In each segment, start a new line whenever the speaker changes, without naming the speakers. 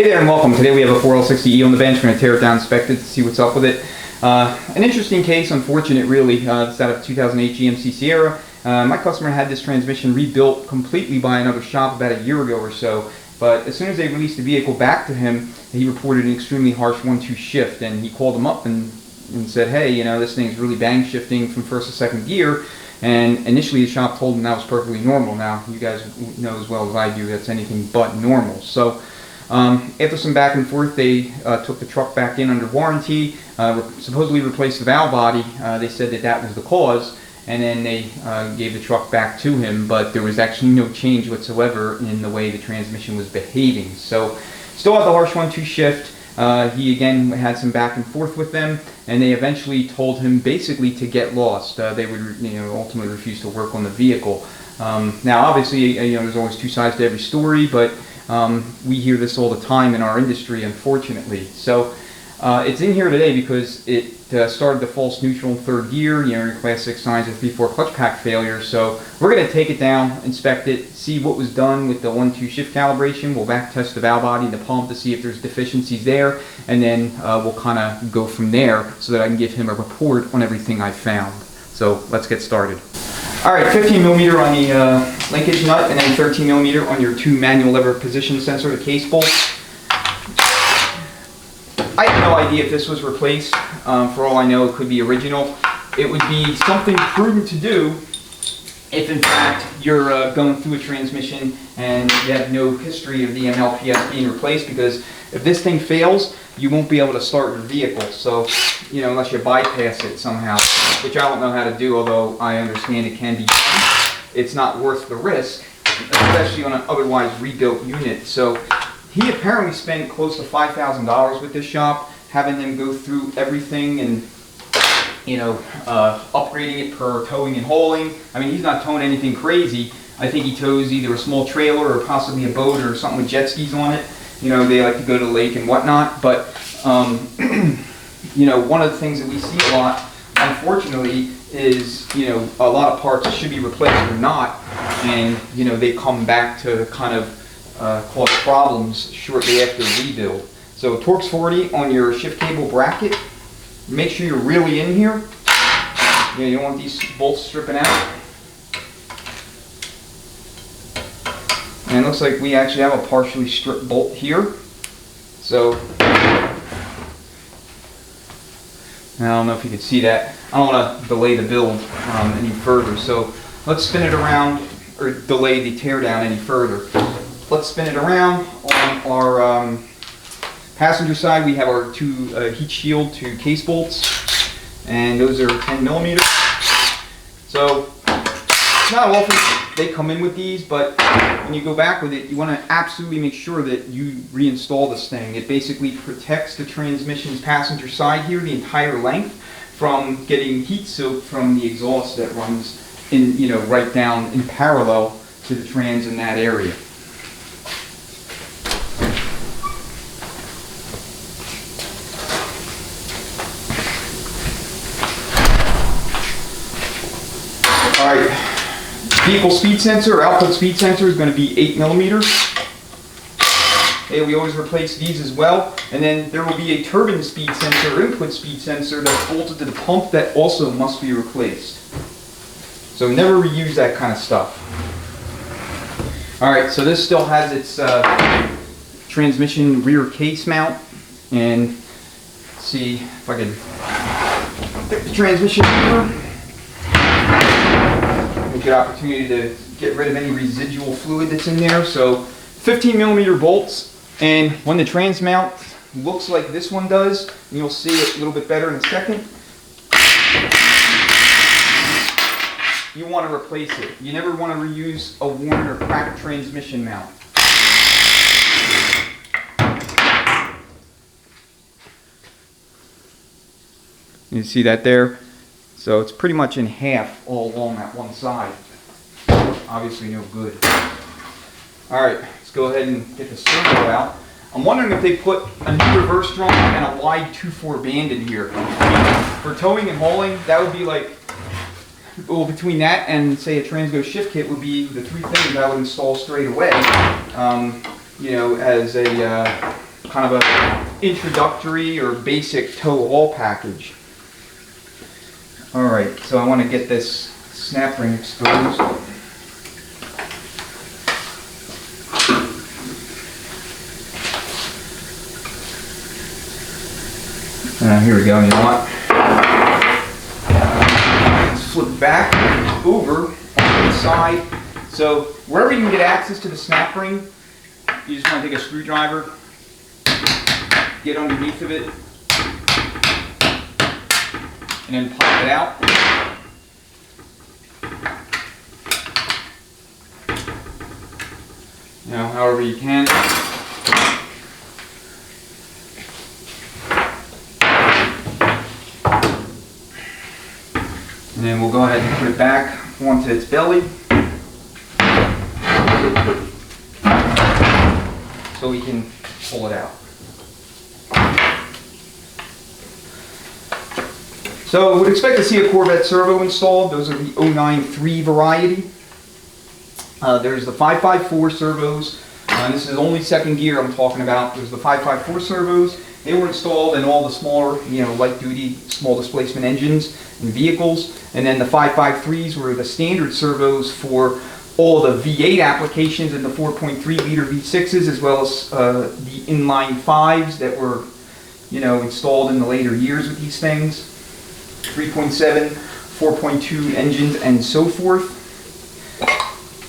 Hey there and welcome. Today we have a 4L60E on the bench. We're going to tear it down, inspect it, to see what's up with it. An interesting case, unfortunate really. It's out of 2008 GMC Sierra. My customer had this transmission rebuilt completely by another shop about a year ago or so. But as soon as they released the vehicle back to him, he reported an extremely harsh 1-2 shift. And he called him up and said, hey, you know, this thing's really bang shifting from first to second gear. And initially the shop told him that was perfectly normal. Now, you guys know as well as I do that's anything but normal. So after some back and forth, they took the truck back in under warranty, supposedly replaced the valve body. They said that that was the cause, and then they gave the truck back to him, but there was actually no change whatsoever in the way the transmission was behaving. So still had the harsh 1-2 shift. He again had some back and forth with them, and they eventually told him basically to get lost. They would, ultimately refuse to work on the vehicle. Now, obviously, there's always two sides to every story, but we hear this all the time in our industry, unfortunately. So it's in here today because it started the false neutral in third gear, your class 6 signs of 3/4 clutch pack failure. So we're going to take it down, inspect it, see what was done with the 1-2 shift calibration. We'll back test the valve body and the pump to see if there's deficiencies there, and then we'll kind of go from there so that I can give him a report on everything I found. So let's get started. Alright, 15 millimeter on the linkage nut, and then 13 millimeter on your 2 manual lever position sensor, the case bolt. I have no idea if this was replaced. For all I know, it could be original. It would be something prudent to do if in fact you're going through a transmission and you have no history of the MLPS being replaced, because if this thing fails, you won't be able to start your vehicle. So, unless you bypass it somehow, which I don't know how to do, although I understand it can be done. It's not worth the risk, especially on an otherwise rebuilt unit. So he apparently spent close to $5,000 with this shop, having them go through everything and upgrading it per towing and hauling. I mean, he's not towing anything crazy. I think he tows either a small trailer or possibly a boat or something with jet skis on it. They like to go to the lake and whatnot. But one of the things that we see a lot, unfortunately, is a lot of parts should be replaced or not, and they come back to kind of cause problems shortly after rebuild. So Torx 40 on your shift cable bracket. Make sure you're really in here. You don't want these bolts stripping out. And it looks like we actually have a partially stripped bolt here. So I don't know if you can see that. I don't want to delay the build any further. So let's spin it around, or delay the teardown any further. Let's spin it around. On our passenger side, we have our 2 heat shield 2 case bolts, and those are 10 millimeters. So not often they come in with these, but when you go back with it, you want to absolutely make sure that you reinstall this thing. It basically protects the transmission's passenger side here, the entire length, from getting heat soaked from the exhaust that runs in, right down in parallel to the trans in that area. Alright, vehicle speed sensor or output speed sensor is going to be 8 millimeters. Okay, we always replace these as well. And then there will be a turbine speed sensor or input speed sensor that's bolted to the pump that also must be replaced. So never reuse that kind of stuff. Alright, so this still has its transmission rear case mount. And let's see if I can pick the transmission here. A good opportunity to get rid of any residual fluid that's in there. So 15 millimeter bolts, and when the trans mount looks like this one does, and you'll see it a little bit better in a second, you want to replace it. You never want to reuse a worn or cracked transmission mount. You see that there? So it's pretty much in half all along that one side. Obviously no good. Alright, let's go ahead and get the servo out. I'm wondering if they put a new reverse drum and a wide 2/4 band in here. For towing and hauling, that would be like, well, between that and say a Transgo shift kit would be the 3 things I would install straight away. As a kind of a introductory or basic tow all package. Alright, so I want to get this snap ring exposed. Here we go, you know what? Let's flip it back over on the side. So wherever you can get access to the snap ring, you just want to take a screwdriver, get underneath of it, and then pop it out. You know, however you can. And then we'll go ahead and put it back onto its belly. So we can pull it out. So I would expect to see a Corvette servo installed. Those are the 093 variety. There's the 554 servos. And this is only second gear I'm talking about. There's the 554 servos. They were installed in all the smaller, light duty, small displacement engines and vehicles. And then the 553s were the standard servos for all the V8 applications and the 4.3 liter V6s, as well as the inline 5s that were, installed in the later years with these things. 3.7, 4.2 engines and so forth.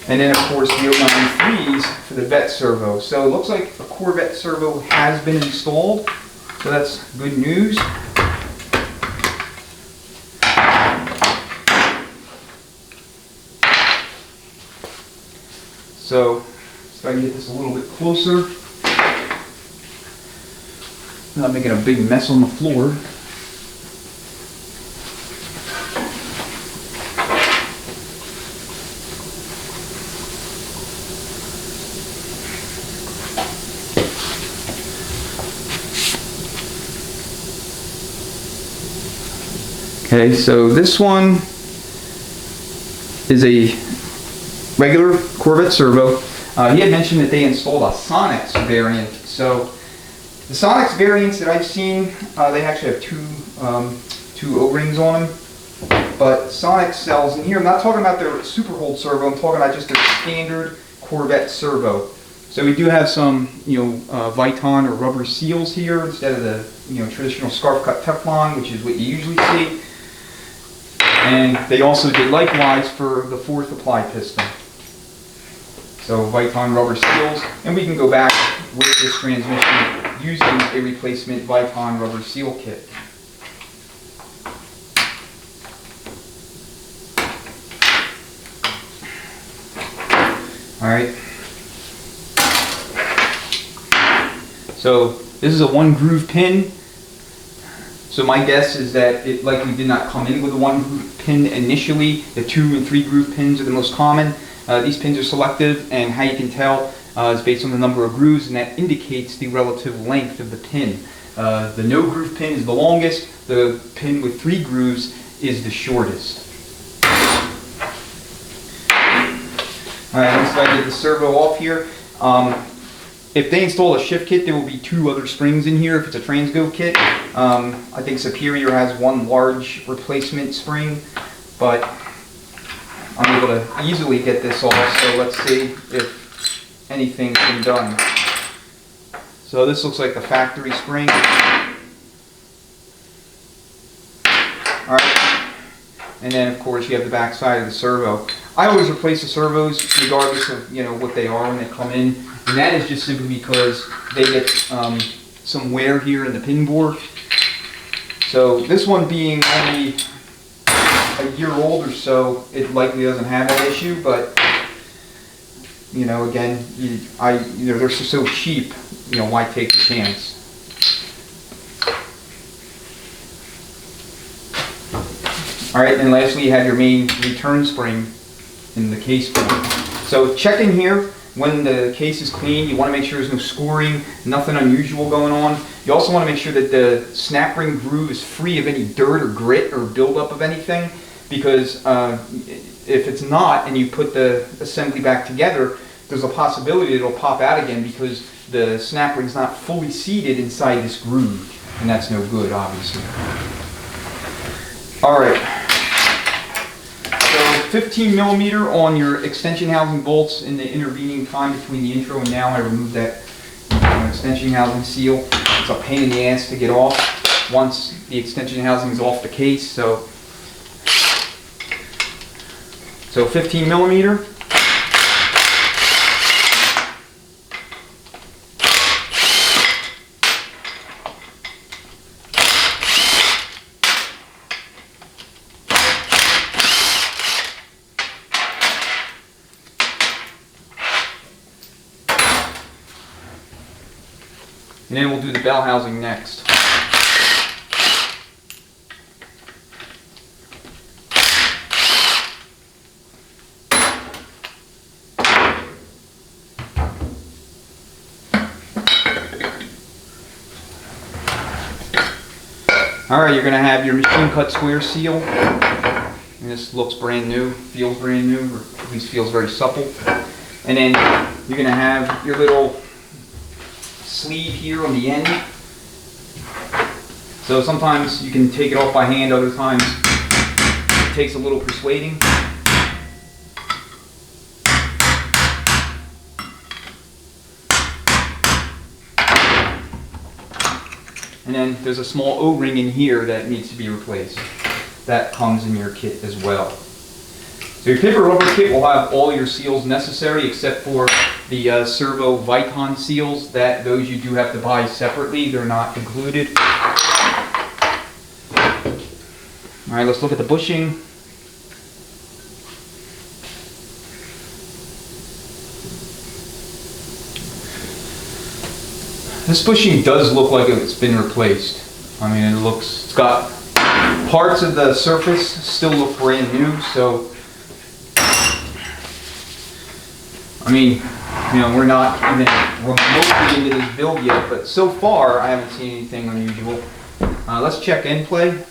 And then of course the 093s for the Vet servo. So it looks like a Corvette servo has been installed. So that's good news. So if I can get this a little bit closer. Not making a big mess on the floor. Okay, so this one is a regular Corvette servo. He had mentioned that they installed a Sonex variant. So the Sonex variants that I've seen, they actually have two O-rings on them. But Sonex sells, and here I'm not talking about their Super Hold servo, I'm talking about just their standard Corvette servo. So we do have some, Viton or rubber seals here instead of the, traditional scarf cut Teflon, which is what you usually see. And they also did likewise for the fourth apply piston. So Viton rubber seals, and we can go back with this transmission using a replacement Viton rubber seal kit. Alright. So this is a one groove pin. So my guess is that it likely did not come in with a one groove pin initially. The 2 and 3 groove pins are the most common. These pins are selective, and how you can tell is based on the number of grooves, and that indicates the relative length of the pin. The no groove pin is the longest. The pin with 3 grooves is the shortest. Alright, once I get the servo off here, if they install a shift kit, there will be 2 other springs in here if it's a Transgo kit. I think Superior has 1 large replacement spring, but I'm able to easily get this off, so let's see if anything's been done. So this looks like the factory spring. Alright, and then of course you have the back side of the servo. I always replace the servos regardless of what they are when they come in, and that is just simply because they get some wear here in the pin bore. So this one being only a year old or so, it likely doesn't have that issue, but again, they're so cheap, why take the chance? Alright, and lastly you have your main return spring in the case point. So check in here when the case is clean. You want to make sure there's no scoring, nothing unusual going on. You also want to make sure that the snap ring groove is free of any dirt or grit or buildup of anything, because if it's not and you put the assembly back together, there's a possibility it'll pop out again because the snap ring's not fully seated inside this groove, and that's no good, obviously. All right. So 15 millimeter on your extension housing bolts. In the intervening time between the intro and now, I removed that extension housing seal. It's a pain in the ass to get off once the extension housing is off the case. So 15 millimeter. And then we'll do the bell housing next. Alright, you're going to have your machine cut square seal. And this looks brand new, feels brand new, or at least feels very supple. And then you're going to have your little sleeve here on the end. So sometimes you can take it off by hand, other times it takes a little persuading. And then there's a small O-ring in here that needs to be replaced. That comes in your kit as well. So your paper rubber kit will have all your seals necessary except for the Servo Vicon seals. Those you do have to buy separately. They're not included. Alright, let's look at the bushing. This bushing does look like it's been replaced. I mean, it's got parts of the surface still look brand new, so I mean, we're not even remotely into this build yet, but so far I haven't seen anything unusual. Let's check end play.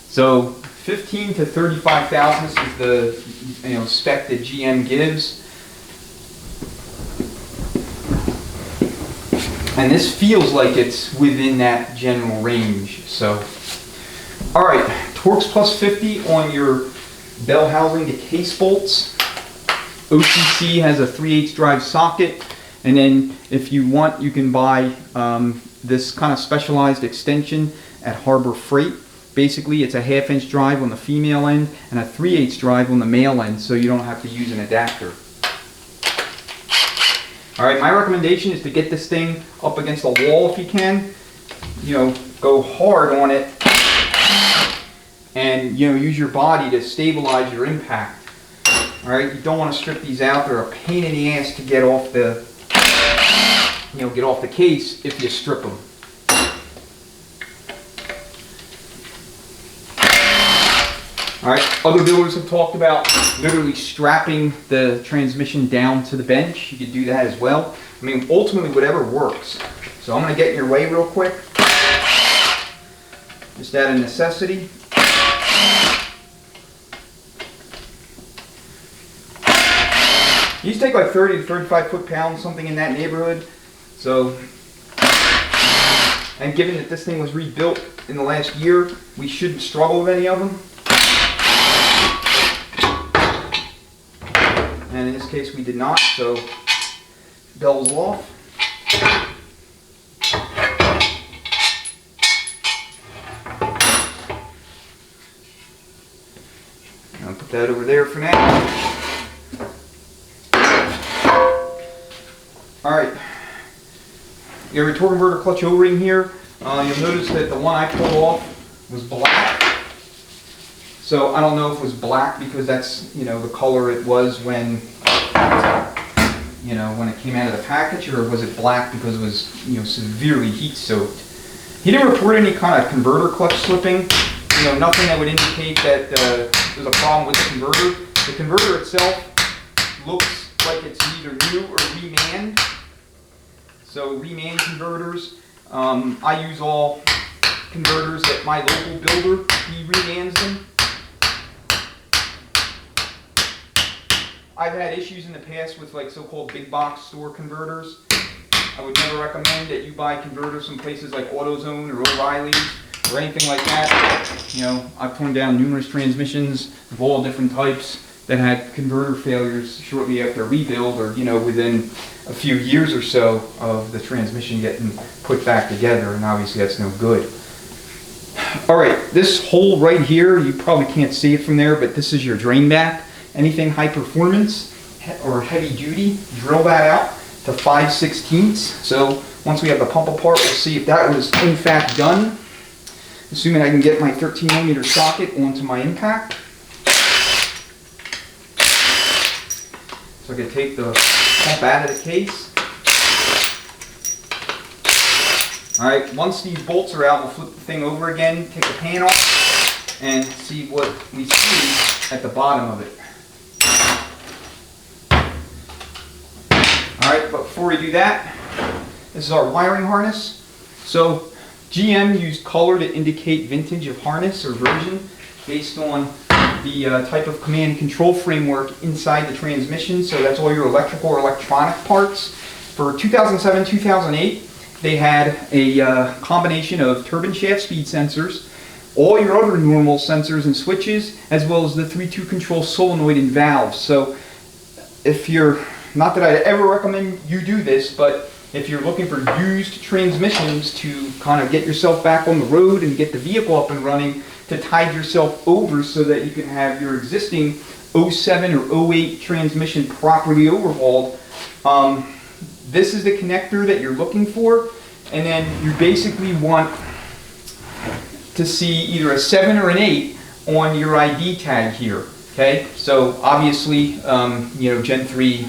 So 15 to 35 thousandths is the spec that GM gives. And this feels like it's within that general range. So, all right, Torx plus 50 on your bell housing to case bolts. OCC has a 3/8 drive socket, and then if you want, you can buy this kind of specialized extension at Harbor Freight. Basically, it's a 1/2-inch drive on the female end and a 3/8 drive on the male end, so you don't have to use an adapter. Alright, my recommendation is to get this thing up against a wall if you can. Go hard on it and use your body to stabilize your impact. Alright, you don't want to strip these out. They're a pain in the ass to get off the case if you strip them. Alright, other builders have talked about literally strapping the transmission down to the bench. You could do that as well. I mean, ultimately, whatever works. So I'm going to get in your way real quick. Just out of necessity. These take like 30 to 35 foot-pounds, something in that neighborhood. So, and given that this thing was rebuilt in the last year, we shouldn't struggle with any of them. And in this case we did not, so bell's off. I'll put that over there for now. Alright, your torque converter clutch O-ring here. You'll notice that the one I pulled off was black. So I don't know if it was black because that's the color it was when when it came out of the package, or was it black because it was severely heat soaked. He didn't report any kind of converter clutch slipping. Nothing that would indicate that there's a problem with the converter. The converter itself looks like it's either new or remanned. So remanned converters. I use all converters at my local builder. He remands them. I've had issues in the past with like so-called big box store converters. I would never recommend that you buy converters from places like AutoZone or O'Reilly's or anything like that. You know, I've torn down numerous transmissions of all different types that had converter failures shortly after rebuild, or, you know, within a few years or so of the transmission getting put back together, and obviously that's no good. Alright, this hole right here, you probably can't see it from there, but this is your drain back. Anything high performance or heavy duty, drill that out to 5/16. So once we have the pump apart, we'll see if that was in fact done. Assuming I can get my 13mm socket onto my impact. So I can take the pump out of the case. Alright, once these bolts are out, we'll flip the thing over again, take the pan off, and see what we see at the bottom of it. Alright, but before we do that, this is our wiring harness. So GM used color to indicate vintage of harness or version based on the type of command and control framework inside the transmission. So that's all your electrical or electronic parts. For 2007-2008, they had a combination of turbine shaft speed sensors, all your other normal sensors and switches, as well as the 3-2 control solenoid and valves. So if you're, not that I'd ever recommend you do this, but if you're looking for used transmissions to kind of get yourself back on the road and get the vehicle up and running, to tide yourself over so that you can have your existing 07 or 08 transmission properly overhauled, this is the connector that you're looking for, and then you basically want to see either a 7 or an 8 on your ID tag here. Okay, so obviously, you know, Gen 3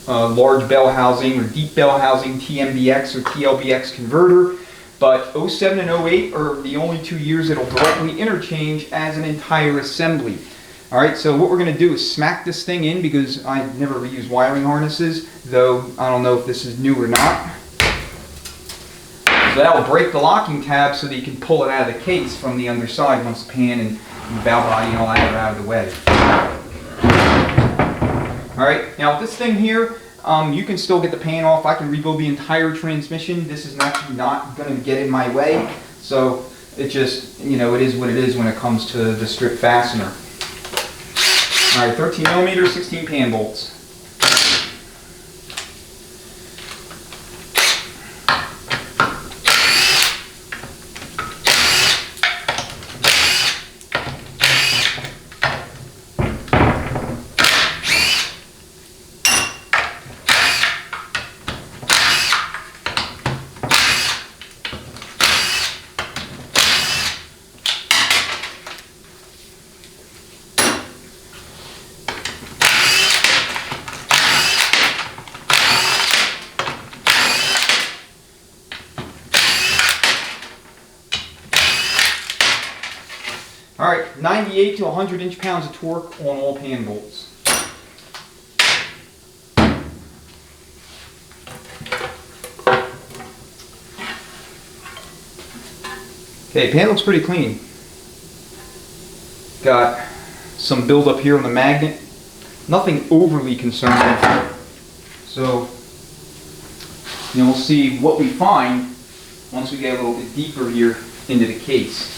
large bell housing or deep bell housing TMBX or TLBX converter, but 07 and 08 are the only 2 years it'll directly interchange as an entire assembly. Alright, so what we're going to do is smack this thing in, because I never reuse wiring harnesses, though I don't know if this is new or not. So that will break the locking tab so that you can pull it out of the case from the underside once the pan and the valve body and all that are out of the way. Alright, now with this thing here, you can still get the pan off. I can rebuild the entire transmission. This is actually not going to get in my way. So it just, you know, it is what it is when it comes to the strip fastener. Alright, 13mm, 16 pan bolts. Alright, 98 to 100 inch-pounds of torque on all pan bolts. Okay, pan looks pretty clean. Got some buildup here on the magnet. Nothing overly concerning. So, you know, we'll see what we find once we get a little bit deeper here into the case.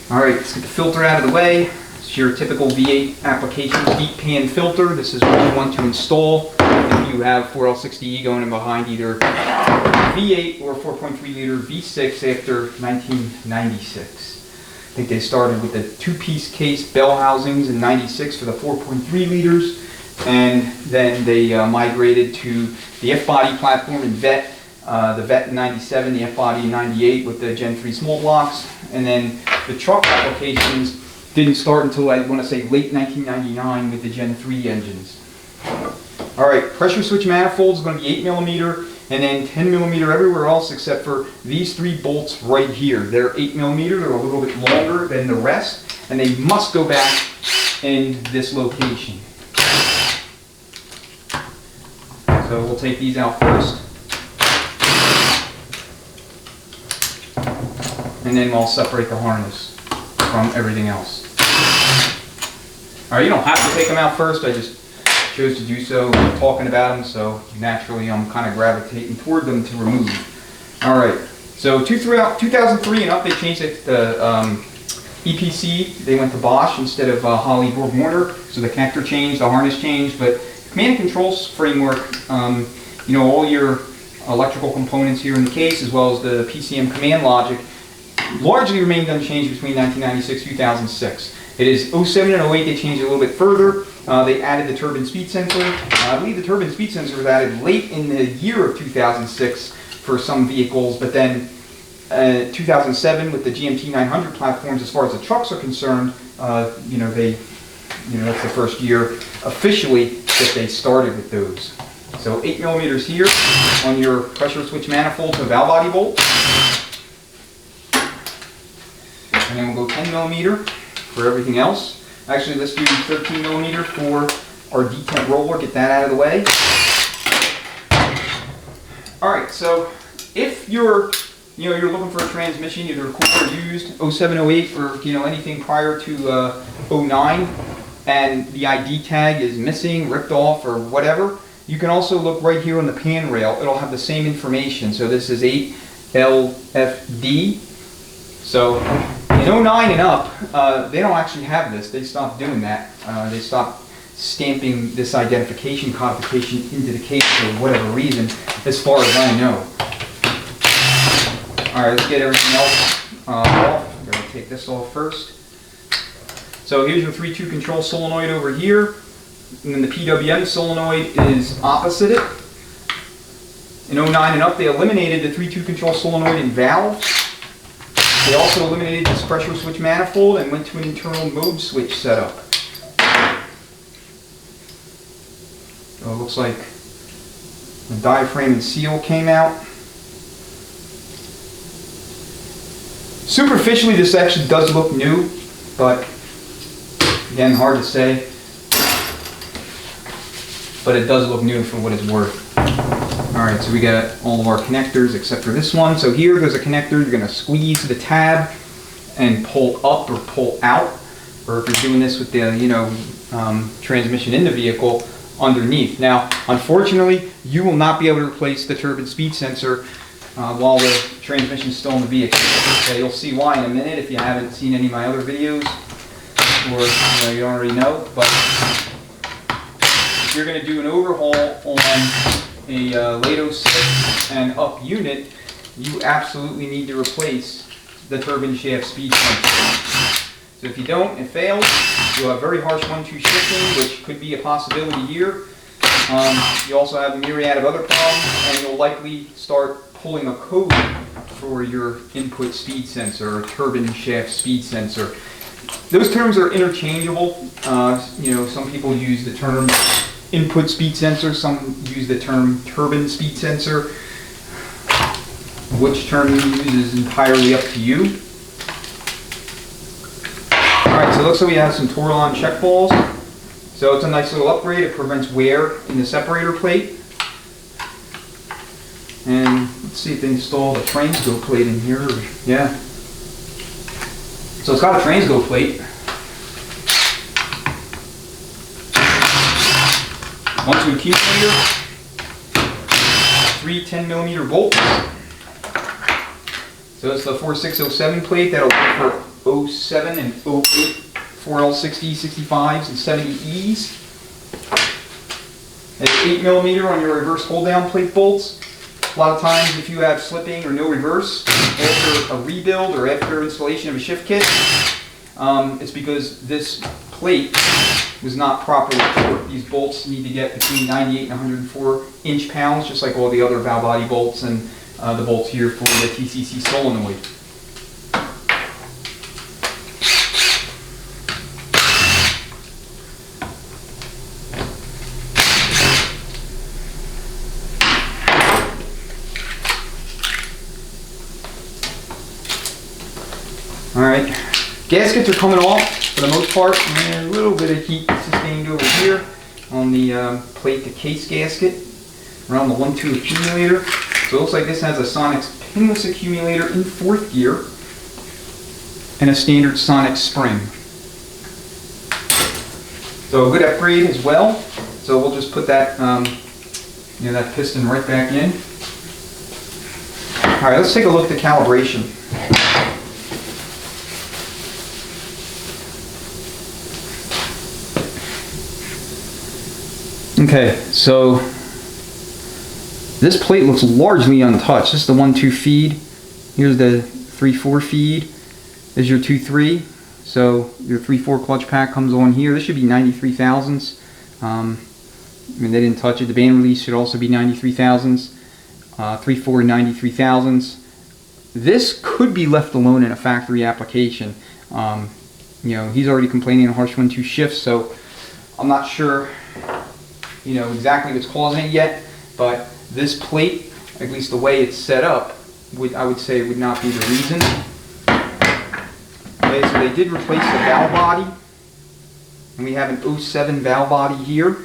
Alright, let's get the filter out of the way. It's your typical V8 application deep pan filter. This is what you want to install if you have 4L60E going in behind either V8 or 4.3 liter V6 after 1996. I think they started with the 2-piece case bell housings in 96 for the 4.3 liters, and then they migrated to the F-body platform in VET, the VET in 97, the F-body in 98 with the Gen 3 small blocks, and then the truck applications didn't start until, I want to say, late 1999 with the Gen 3 engines. Alright, pressure switch manifold is going to be 8mm and then 10mm everywhere else except for these 3 bolts right here. They're 8mm, they're a little bit longer than the rest, and they must go back in this location. So we'll take these out first, and then we'll separate the harness from everything else. Alright, All right, you don't have to take them out first. I just chose to do so. I'm talking about them, so naturally I'm kind of gravitating toward them to remove. All right, so 2003 and up, they changed it to EPC. They went to Bosch instead of Holley Borg Warner. So the connector changed, the harness changed, but command and controls framework, you know, all your electrical components here in the case, as well as the PCM command logic, largely remained unchanged between 1996 and 2006. It is 07 and 08 they changed it a little bit further. They added the turbine speed sensor. I believe the turbine speed sensor was added late in the year of 2006 for some vehicles, but then 2007 with the GMT 900 platforms, as far as the trucks are concerned, you know, that's the first year officially that they started with those. So 8 millimeters here on your pressure switch manifold to valve body bolt. And then we'll go 10 millimeter for everything else. Actually, let's do 13 millimeter for our detent roller, get that out of the way. Alright, so if you're looking for a transmission, either cool or used, 07, 08, or anything prior to 09, and the ID tag is missing, ripped off, or whatever, you can also look right here on the pan rail. It'll have the same information. So this is 8LFD. So in 09 and up, they don't actually have this. They stopped doing that. They stopped stamping this identification codification into the case for whatever reason, as far as I know. Alright, let's get everything else off. I'm going to take this off first. So here's your 3-2 control solenoid over here. And then the PWM solenoid is opposite it. In 09 and up, they eliminated the 3-2 control solenoid and valve. They also eliminated this pressure switch manifold and went to an internal mode switch setup. So it looks like the diaphragm and seal came out. Superficially, this actually does look new, but again, hard to say. But it does look new for what it's worth. Alright, so we got all of our connectors except for this one. So here there's a connector. You're going to squeeze the tab and pull up or pull out. Or if you're doing this with the transmission in the vehicle, underneath. Now, unfortunately, you will not be able to replace the turbine speed sensor while the transmission is still in the vehicle. Okay, you'll see why in a minute if you haven't seen any of my other videos, or you already know. But if you're going to do an overhaul on a late 06 and up unit, you absolutely need to replace the turbine shaft speed sensor. So if you don't, it fails. You'll have very harsh 1-2 shifting, which could be a possibility here. You also have a myriad of other problems, and you'll likely start pulling a code for your input speed sensor or turbine shaft speed sensor. Those terms are interchangeable. Some people use the term input speed sensor, some use the term turbine speed sensor. Which term you use is entirely up to you. Alright, so it looks like we have some Teardown check balls. So it's a nice little upgrade. It prevents wear in the separator plate. And let's see if they install the transgo plate in here. Yeah. So it's got a transgo plate. 1-2 accumulator. 3 10mm bolts. So it's the 4607 plate that'll work for 07 and 08 4L60, 65s, and 70Es. It's 8mm on your reverse hold down plate bolts. A lot of times if you have slipping or no reverse after a rebuild or after installation of a shift kit, it's because this plate was not properly torqued. These bolts need to get between 98 and 104 inch-pounds, just like all the other valve body bolts and the bolts here for the TCC solenoid. Alright, gaskets are coming off for the most part, and a little bit of heat sustained over here on the plate to case gasket around the 1-2 accumulator. So it looks like this has a Sonex pinless accumulator in 4th gear and a standard Sonex spring. So a good upgrade as well. So we'll just put that, that piston right back in. All right, let's take a look at the calibration. Okay, so this plate looks largely untouched. This is the 1-2 feed. Here's the 3-4 feed. This is your 2-3. So your 3-4 clutch pack comes on here. This should be 93 thousandths. They didn't touch it. The band release should also be 93 thousandths. 3-4 93 thousandths. This could be left alone in a factory application. He's already complaining of harsh 1-2 shifts, so I'm not sure exactly what's causing it yet, but this plate, at least the way it's set up, I would say would not be the reason. Okay, so they did replace the valve body, and we have an 07 valve body here.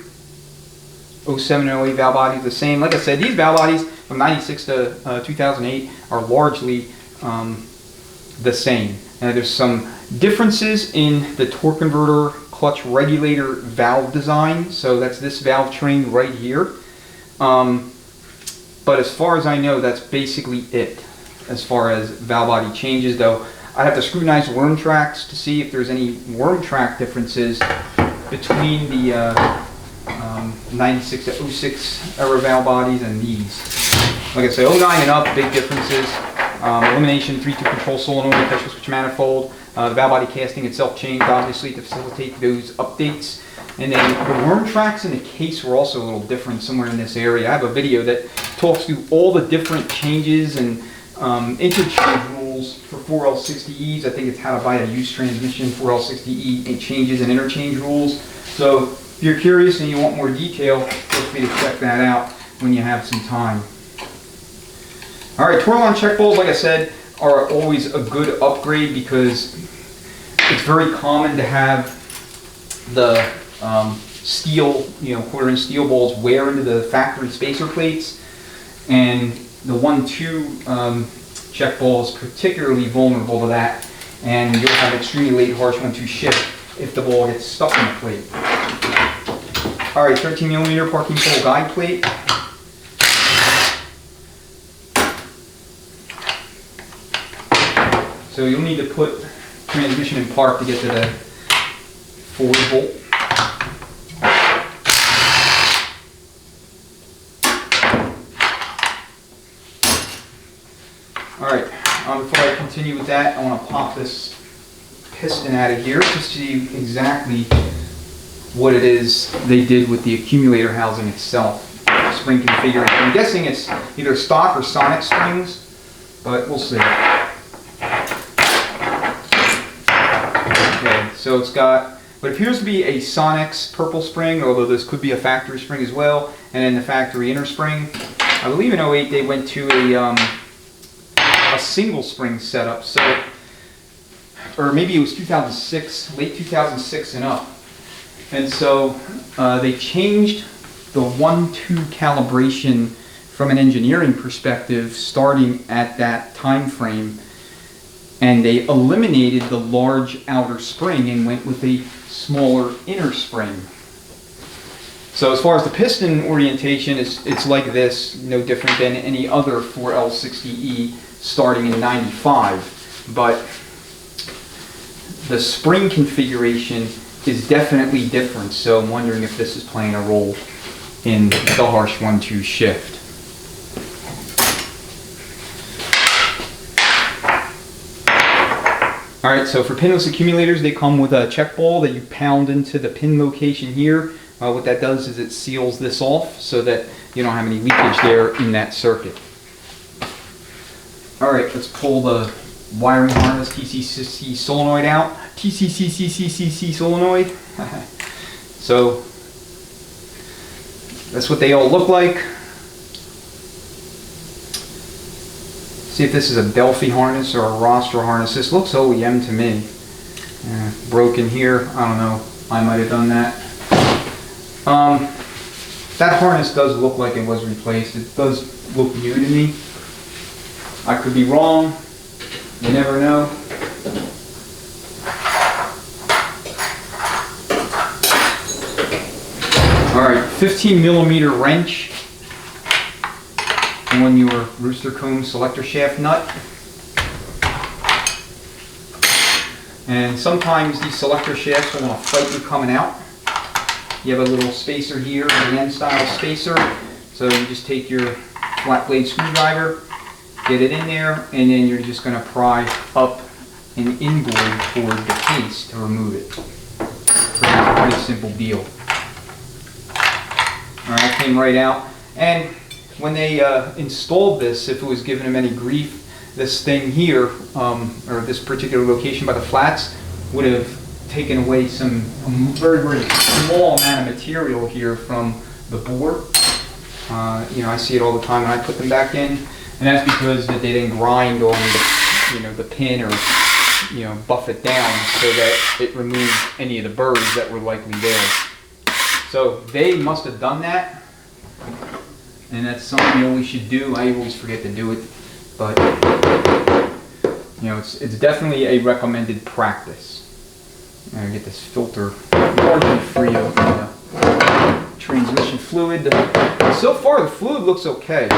07 and 08 valve body is the same. Like I said, these valve bodies from 96 to 2008 are largely the same. There's some differences in the torque converter clutch regulator valve design, so that's this valve train right here. But as far as I know, that's basically it as far as valve body changes, though I have to scrutinize worm tracks to see if there's any worm track differences between the 96 to 06 era valve bodies and these. Like I say, 09 and up, big differences. Elimination 3-2 control solenoid, pressure switch manifold. The valve body casting itself changed, obviously, to facilitate those updates. And then the worm tracks in the case were also a little different somewhere in this area. I have a video that talks through all the different changes and interchange rules for 4L60Es. I think it's how to buy a used transmission, 4L60E changes and interchange rules. So if you're curious and you want more detail, feel free to check that out when you have some time. All right, twirl-on check balls, like I said, are always a good upgrade because it's very common to have the steel, quarter-inch steel balls wear into the factory spacer plates, and the 1-2 check ball is particularly vulnerable to that, and you'll have extremely late harsh 1-2 shift if the ball gets stuck in the plate. All right, 13mm parking pole guide plate. So you'll need to put transmission in park to get to the forward bolt. Alright, before I continue with that, I want to pop this piston out of here to see exactly what it is they did with the accumulator housing itself. Spring configuration. I'm guessing it's either stock or sonic springs, but we'll see. So it's got what appears to be a Sonex purple spring, although this could be a factory spring as well, and then the factory inner spring. I believe in 08 they went to a single spring setup, so, or maybe it was 2006, late 2006 and up. And so they changed the 1-2 calibration from an engineering perspective starting at that time frame. And they eliminated the large outer spring and went with a smaller inner spring. So as far as the piston orientation, it's like this, no different than any other 4L60E starting in 95. But the spring configuration is definitely different, so I'm wondering if this is playing a role in the harsh 1-2 shift. Alright, so for pinless accumulators, they come with a check ball that you pound into the pin location here. What that does is it seals this off so that you don't have any leakage there in that circuit. Alright, let's pull the wiring harness TCCC solenoid out. TCCCCC solenoid. So that's what they all look like. See if this is a Delphi harness or a Rostra harness. This looks OEM to me. Broken here. I don't know. I might have done that. That harness does look like it was replaced. It does look new to me. I could be wrong. You never know. 15mm wrench on your rooster comb selector shaft nut. And sometimes these selector shafts will want to fight you coming out. You have a little spacer here, a hand style spacer. So you just take your flat blade screwdriver, get it in there, and then you're just going to pry up and inboard toward the case to remove it. Pretty simple deal. Alright, it came right out. And when they installed this, if it was giving them any grief, this thing here, or this particular location by the flats, would have taken away some very, very small amount of material here from the board. You know, I see it all the time when I put them back in, and that's because that they didn't grind on the, you know, the pin, or, you know, buff it down so that it removed any of the burrs that were likely there. So they must have done that, and that's something you always should do. I always forget to do it, but you know, it's definitely a recommended practice. I'm gonna get this filter largely free of transmission fluid. So far the fluid looks okay.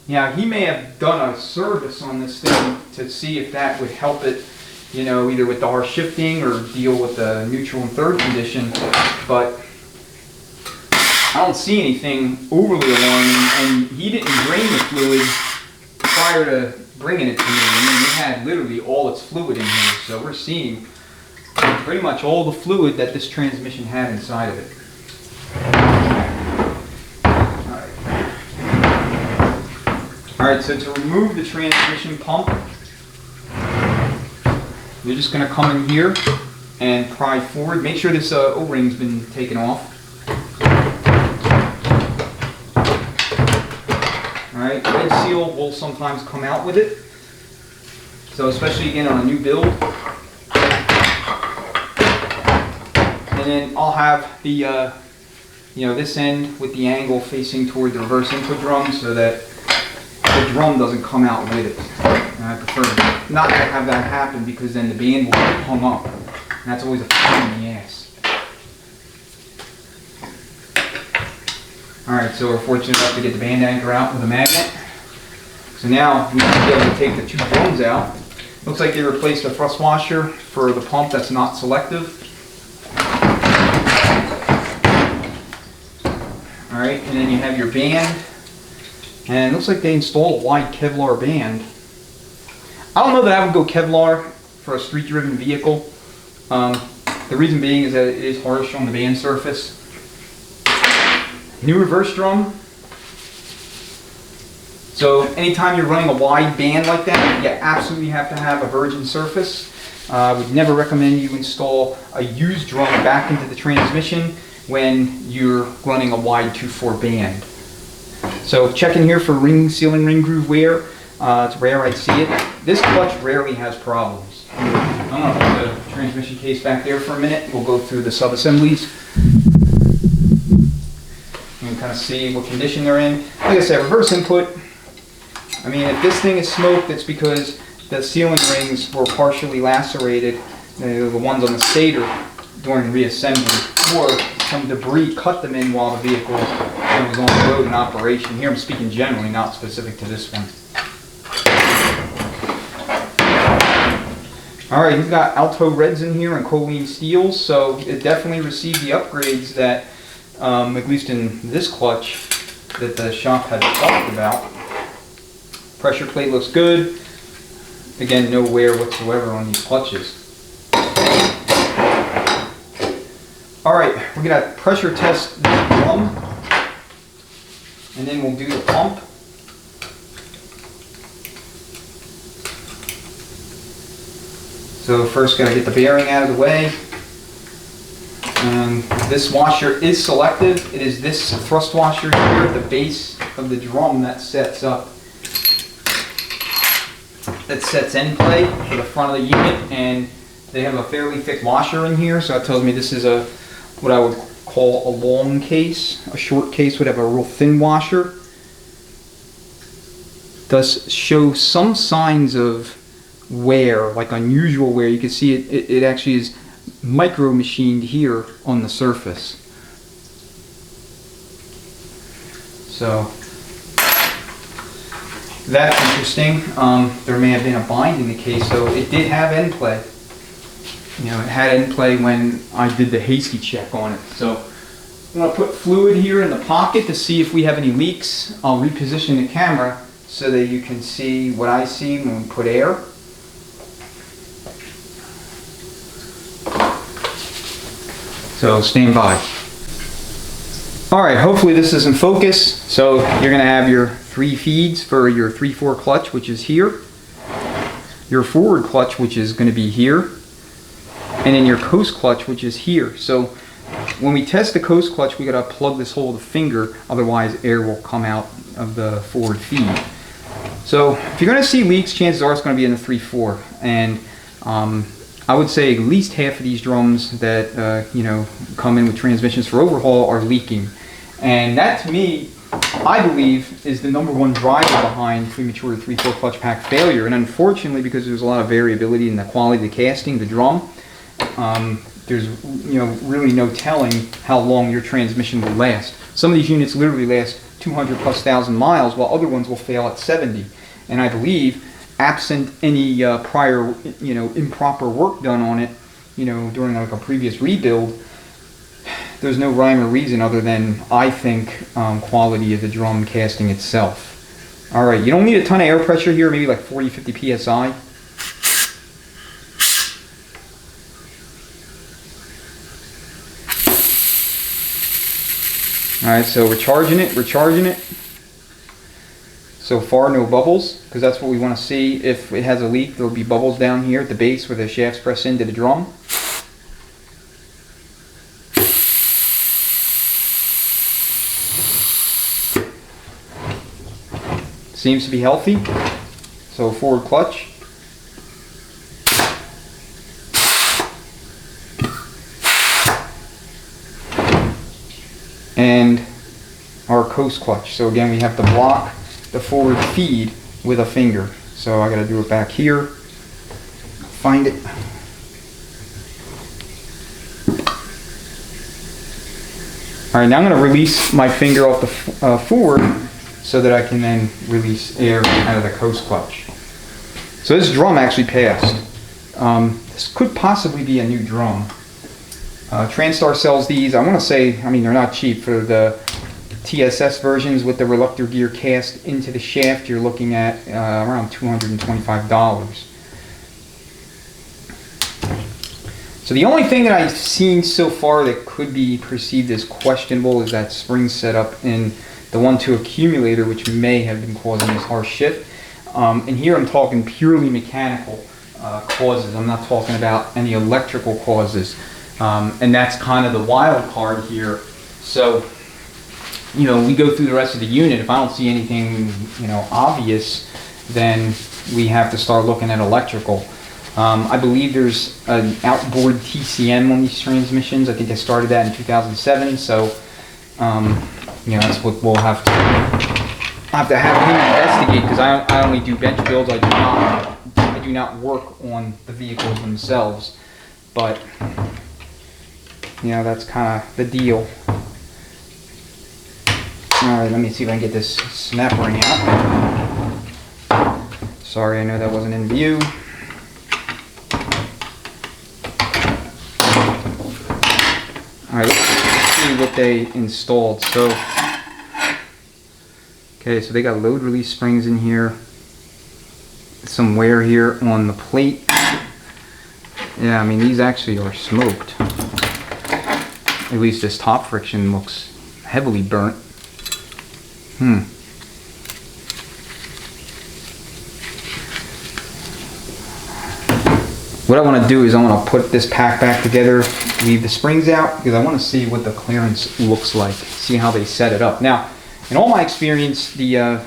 Yeah, he may have done a service on this thing to see if that would help it, you know, either with the harsh shifting or deal with the neutral and third condition, but I don't see anything overly alarming, and he didn't drain the fluid prior to bringing it to me. I mean, it had literally all its fluid in here, so we're seeing pretty much all the fluid that this transmission had inside of it. Alright, so to remove the transmission pump, you're just going to come in here and pry forward. Make sure this O-ring's been taken off. Alright, red seal will sometimes come out with it. So especially again on a new build. And then I'll have the, you know, this end with the angle facing toward the reverse input drum so that the drum doesn't come out with it. And I prefer not to have that happen because then the band will get hung up. And that's always a pain in the ass. Alright, so we're fortunate enough to get the band anchor out with a magnet. So now we can be able to take the two drums out. Looks like they replaced a thrust washer for the pump that's not selective. Alright, and then you have your band. And it looks like they installed a wide Kevlar band. I don't know that I would go Kevlar for a street-driven vehicle. The reason being is that it is harsh on the band surface. New reverse drum. So anytime you're running a wide band like that, you absolutely have to have a virgin surface. I would never recommend you install a used drum back into the transmission when you're running a wide 2/4 band. So checking here for ring sealing, ring groove wear. It's rare I see it. This clutch rarely has problems. I'm going to put the transmission case back there for a minute. We'll go through the sub-assemblies. You can kind of see what condition they're in. Like I said, reverse input. I mean, if this thing is smoked, it's because the sealing rings were partially lacerated, the ones on the stator, during reassembly, or some debris cut them in while the vehicle was on the road in operation. Here I'm speaking generally, not specific to this one. Alright, we've got Alto Reds in here and choline steels, so it definitely received the upgrades that, at least in this clutch, that the shop had talked about. Pressure plate looks good. Again, no wear whatsoever on these clutches. Alright, we're going to pressure test this drum, and then we'll do the pump. So first got to get the bearing out of the way. And this washer is selective. It is this thrust washer here at the base of the drum that sets up. That sets end play for the front of the unit, and they have a fairly thick washer in here, so it tells me this is a what I would call a long case. A short case would have a real thin washer. Does show some signs of wear, like unusual wear. You can see it actually is micro machined here on the surface. So that's interesting. There may have been a bind in the case, so it did have end play. You know, it had end play when I did the hasty check on it. So I'm going to put fluid here in the pocket to see if we have any leaks. I'll reposition the camera so that you can see what I see when we put air. So stand by. Alright, hopefully this is in focus. So you're going to have your 3 feeds for your 3/4 clutch, which is here. Your forward clutch, which is going to be here. And then your coast clutch, which is here. So when we test the coast clutch, we got to plug this hole with a finger, otherwise air will come out of the forward feed. So if you're going to see leaks, chances are it's going to be in the 3/4. And I would say at least half of these drums that you know, come in with transmissions for overhaul are leaking. And that, to me, I believe, is the #1 driver behind premature 3/4 clutch pack failure. And unfortunately, because there's a lot of variability in the quality of the casting, the drum, there's, you know, really no telling how long your transmission will last. Some of these units literally last 200+ miles, while other ones will fail at 70. And I believe, absent any prior, you know, improper work done on it, you know, during like a previous rebuild, there's no rhyme or reason other than, I think, quality of the drum casting itself. All right, you don't need a ton of air pressure here, maybe like 40-50 psi. Alright, so we're charging it. So far, no bubbles, because that's what we want to see. If it has a leak, there'll be bubbles down here at the base where the shafts press into the drum. Seems to be healthy. So forward clutch. And our coast clutch. So again, we have to block the forward feed with a finger. So I got to do it back here. Find it. All right, now I'm going to release my finger off the forward so that I can then release air out of the coast clutch. So this drum actually passed. This could possibly be a new drum. Transtar sells these, I want to say, I mean, they're not cheap. For the TSS versions with the reluctor gear cast into the shaft, you're looking at around $225. So the only thing that I've seen so far that could be perceived as questionable is that spring setup in the 1-2 accumulator, which may have been causing this harsh shift. And here I'm talking purely mechanical causes. I'm not talking about any electrical causes. And that's kind of the wild card here. So, you know, we go through the rest of the unit. If I don't see anything, you know, obvious, then we have to start looking at electrical. I believe there's an outboard TCM on these transmissions. I think I started that in 2007. So, you know, that's what we'll have to have him investigate, because I only do bench builds. I do not work on the vehicles themselves. But you know, that's kind of the deal. Alright, let me see if I can get this snap ring out. Sorry, I know that wasn't in view. Alright, let's see what they installed. So, okay, so they got load release springs in here. Some wear here on the plate. Yeah, I mean, these actually are smoked. At least this top friction looks heavily burnt. What I want to do is I want to put this pack back together, leave the springs out, because I want to see what the clearance looks like, see how they set it up. Now, in all my experience, the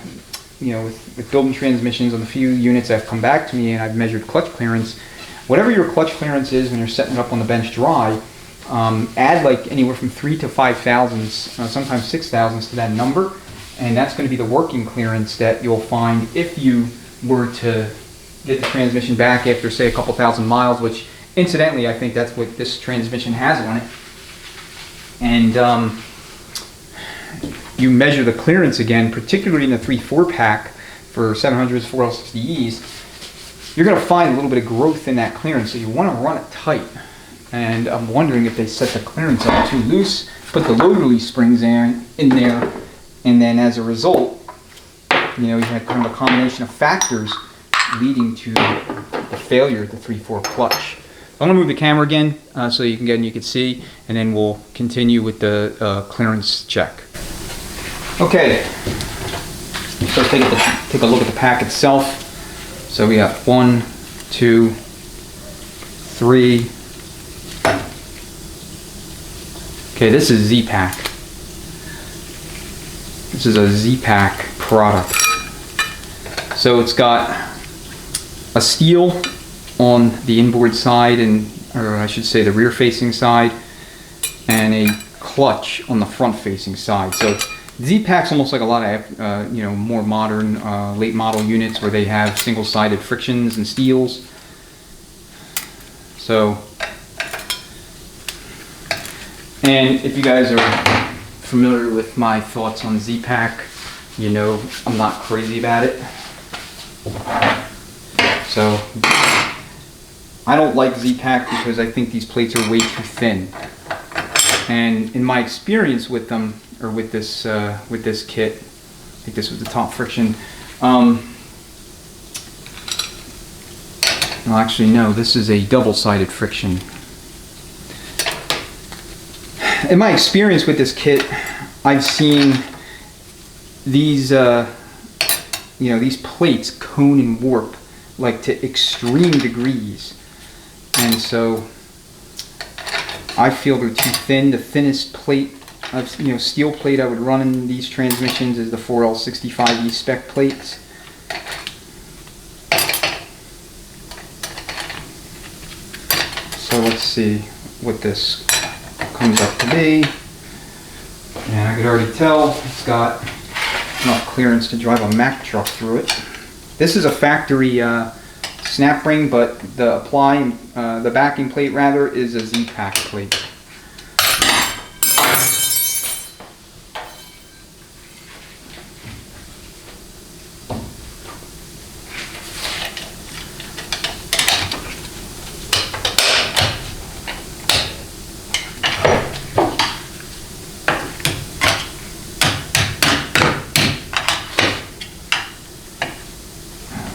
you know, with building transmissions on the few units that have come back to me and I've measured clutch clearance, whatever your clutch clearance is when you're setting it up on the bench dry, add like anywhere from 3 to 5 thousandths, sometimes 6 thousandths to that number, and that's going to be the working clearance that you'll find if you were to get the transmission back after, say, a couple thousand miles, which incidentally I think that's what this transmission has on it. And you measure the clearance again, particularly in the 3/4 pack for 700s, 4L60Es, you're going to find a little bit of growth in that clearance, so you want to run it tight. And I'm wondering if they set the clearance up too loose, put the load release springs in there, and then as a result, you know, you had kind of a combination of factors leading to the failure of the 3/4 clutch. I'm going to move the camera again so you can see, and then we'll continue with the clearance check. Okay, so take a look at the pack itself. So we got 1, 2, 3. Okay, this is Z-Pack. This is a Z-Pack product. So it's got a steel on the inboard side, or I should say the rear-facing side, and a clutch on the front-facing side. So Z-Pack's almost like a lot of you know, more modern late model units where they have single-sided frictions and steels. So, and if you guys are familiar with my thoughts on Z-Pack, you know I'm not crazy about it. So I don't like Z-Pack because I think these plates are way too thin. And in my experience with them, or with this kit, I think this was the top friction. Well, actually no, this is a double-sided friction. In my experience with this kit, I've seen these, you know, these plates cone and warp like to extreme degrees, and so I feel they're too thin. The thinnest plate, you know, steel plate I would run in these transmissions is the 4L65E spec plates. So let's see what this comes up to be. And I could already tell it's got enough clearance to drive a Mack truck through it. This is a factory snap ring, but the the backing plate rather is a Z-Pack plate.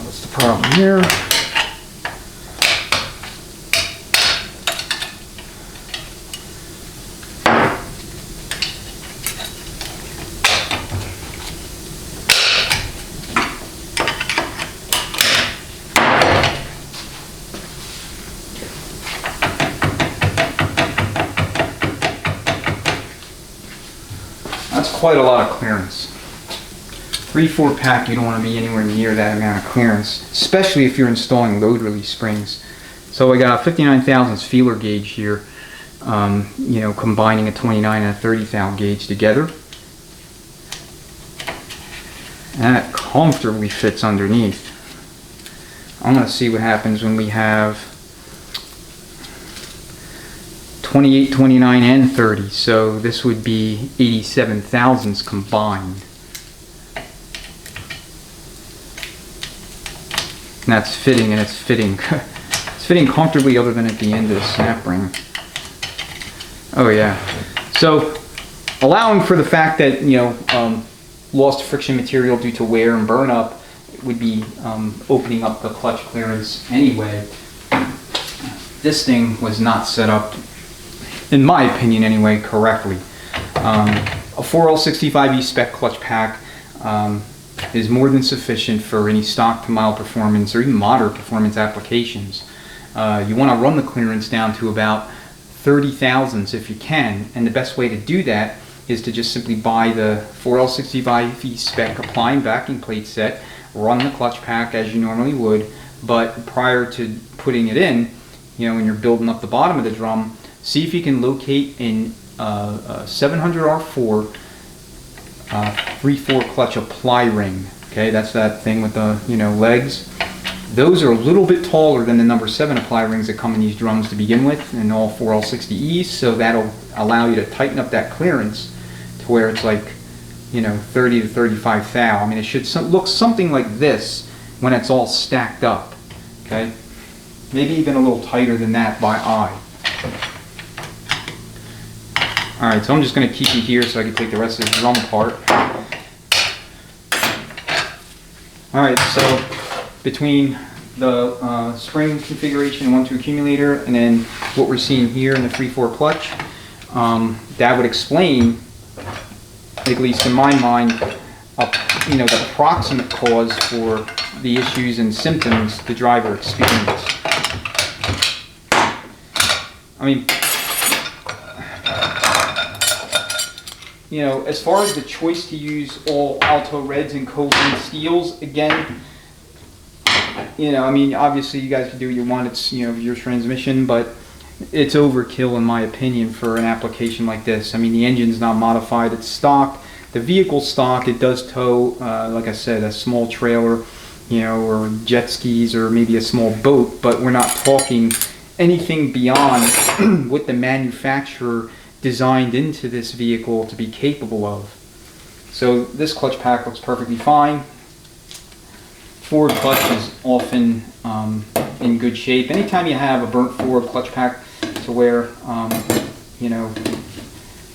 What's the problem here? That's quite a lot of clearance. 3/4 pack, you don't want to be anywhere near that amount of clearance, especially if you're installing load release springs. So I got a 59 thousandths feeler gauge here, you know, combining a 29 and a 30 thou gauge together. And that comfortably fits underneath. I'm going to see what happens when we have 28, 29, and 30. So this would be 87 thousandths combined. And that's fitting, and it's fitting. It's fitting comfortably, other than at the end of the snap ring. Oh yeah. So, allowing for the fact that, you know, lost friction material due to wear and burn up would be opening up the clutch clearance anyway. This thing was not set up, in my opinion anyway, correctly. A 4L65E spec clutch pack is more than sufficient for any stock to mile performance or even moderate performance applications. You want to run the clearance down to about 30 thousandths if you can, and the best way to do that is to just simply buy the 4L65E spec applying backing plate set, run the clutch pack as you normally would, but prior to putting it in, you know, when you're building up the bottom of the drum, see if you can locate in a 700R4 3/4 clutch apply ring. Okay, that's that thing with the, you know, legs. Those are a little bit taller than the number 7 apply rings that come in these drums to begin with, in all 4L60Es, so that'll allow you to tighten up that clearance to where it's like you know, 30 to 35 thou. I mean, it should look something like this when it's all stacked up, okay? Maybe even a little tighter than that by eye. Alright, so I'm just going to keep it here so I can take the rest of the drum apart. Alright, so between the spring configuration and 1-2 accumulator and then what we're seeing here in the 3/4 clutch, that would explain, at least in my mind, you know, the approximate cause for the issues and symptoms the driver experienced. I mean, you know, as far as the choice to use all Alto Reds and Cobalt steels, again, you know, I mean, obviously you guys can do what you want. It's, you know, your transmission, but it's overkill in my opinion for an application like this. I mean, the engine's not modified, it's stock. The vehicle stock, it does tow, like I said, a small trailer, you know, or jet skis or maybe a small boat, but we're not talking anything beyond what the manufacturer designed into this vehicle to be capable of. So this clutch pack looks perfectly fine. Forward clutch is often in good shape. Anytime you have a burnt forward clutch pack to where, you know,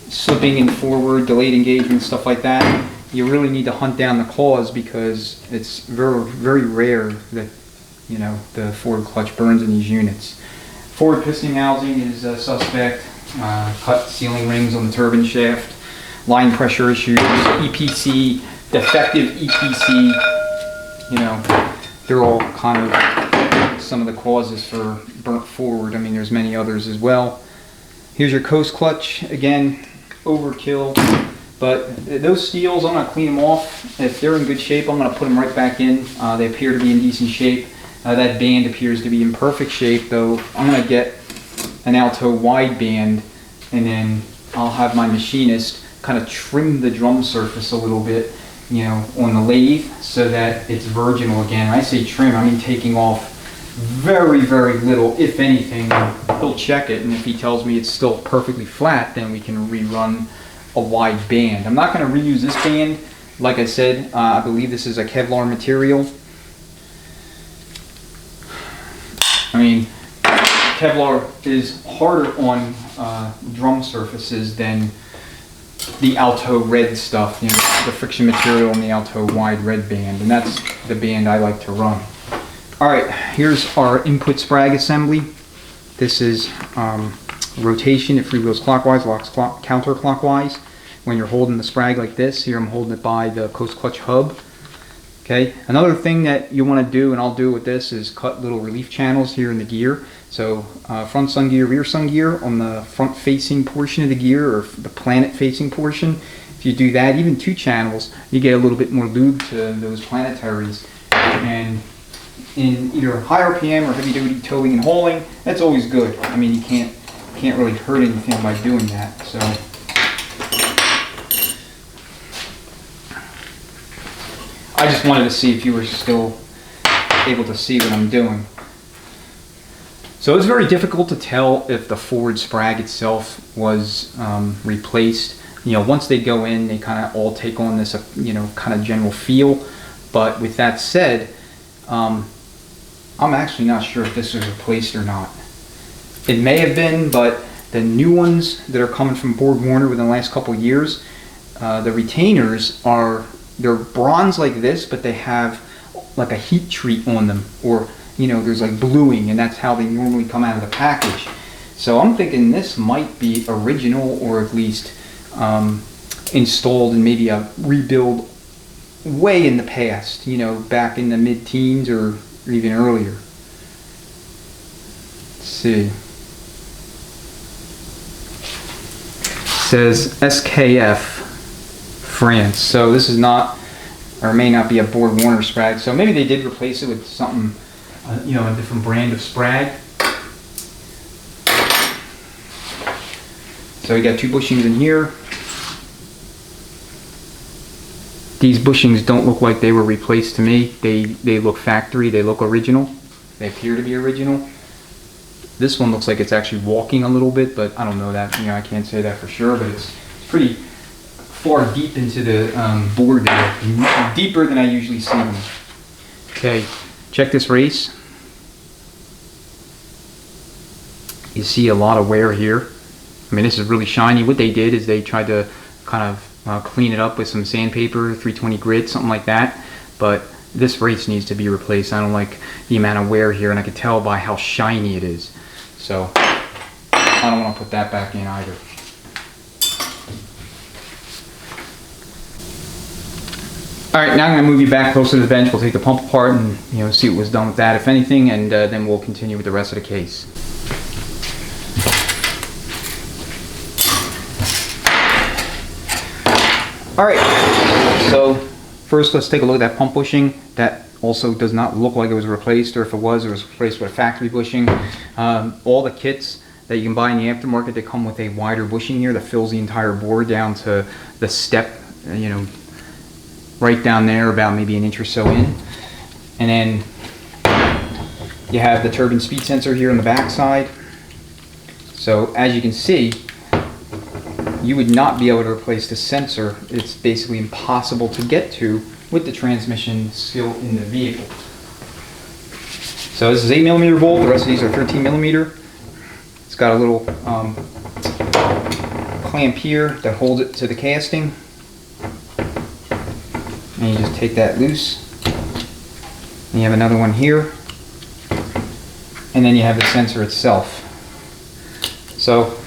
slipping in forward, delayed engagement, stuff like that, you really need to hunt down the cause, because it's very, very rare that, you know, the forward clutch burns in these units. Forward piston housing is suspect. Cut sealing rings on the turbine shaft, line pressure issues, EPC, defective EPC, you know, they're all kind of some of the causes for burnt forward. I mean, there's many others as well. Here's your coast clutch, again, overkill, but those steels, I'm going to clean them off. If they're in good shape, I'm going to put them right back in. They appear to be in decent shape. That band appears to be in perfect shape, though. I'm going to get an Alto wide band, and then I'll have my machinist kind of trim the drum surface a little bit, you know, on the lathe so that it's virginal again. When I say trim, I mean taking off very, very little, if anything. He'll check it, and if he tells me it's still perfectly flat, then we can rerun a wide band. I'm not going to reuse this band. Like I said, I believe this is a Kevlar material. I mean, Kevlar is harder on drum surfaces than the Alto Red stuff, you know, the friction material on the Alto wide red band, and that's the band I like to run. Alright, here's our input sprag assembly. This is rotation. It freewheels clockwise, locks counterclockwise. When you're holding the sprag like this, here I'm holding it by the coast clutch hub. Okay, another thing that you want to do, and I'll do with this, is cut little relief channels here in the gear. So front sun gear, rear sun gear on the front facing portion of the gear, or the planet facing portion. If you do that, even 2 channels, you get a little bit more lube to those planetaries. And in either high RPM or heavy duty towing and hauling, that's always good. I mean, you can't really hurt anything by doing that. So I just wanted to see if you were still able to see what I'm doing. So it's very difficult to tell if the forward sprag itself was replaced. You know, once they go in, they kind of all take on this, you know, kind of general feel. But with that said, I'm actually not sure if this was replaced or not. It may have been, but the new ones that are coming from Borg Warner within the last couple of years, the retainers they're bronze like this, but they have like a heat treat on them, or, you know, there's like bluing, and that's how they normally come out of the package. So I'm thinking this might be original, or at least installed in maybe a rebuild way in the past, you know, back in the mid-teens or even earlier. Let's see. It says SKF France. So this is not, or may not be, a Borg Warner sprag. So maybe they did replace it with something, you know, a different brand of sprag. So we got 2 bushings in here. These bushings don't look like they were replaced to me. They look factory. They look original. They appear to be original. This one looks like it's actually walking a little bit, but I don't know that. You know, I can't say that for sure, but it's pretty far deep into the board there, deeper than I usually see them. Okay, check this race. You see a lot of wear here. I mean, this is really shiny. What they did is they tried to kind of clean it up with some sandpaper, 320 grit, something like that. But this race needs to be replaced. I don't like the amount of wear here, and I can tell by how shiny it is. So I don't want to put that back in either. Alright, now I'm going to move you back closer to the bench. We'll take the pump apart and see what was done with that, if anything, and then we'll continue with the rest of the case. Alright, so first let's take a look at that pump bushing. That also does not look like it was replaced, or if it was replaced with a factory bushing. All the kits that you can buy in the aftermarket, they come with a wider bushing here that fills the entire board down to the step, right down there, about maybe an inch or so in. And then you have the turbine speed sensor here on the back side. So as you can see, you would not be able to replace the sensor. It's basically impossible to get to with the transmission still in the vehicle. So this is 8mm bolt, the rest of these are 13mm. It's got a little clamp here that holds it to the casting. And you just take that loose. And you have another one here. And then you have the sensor itself. So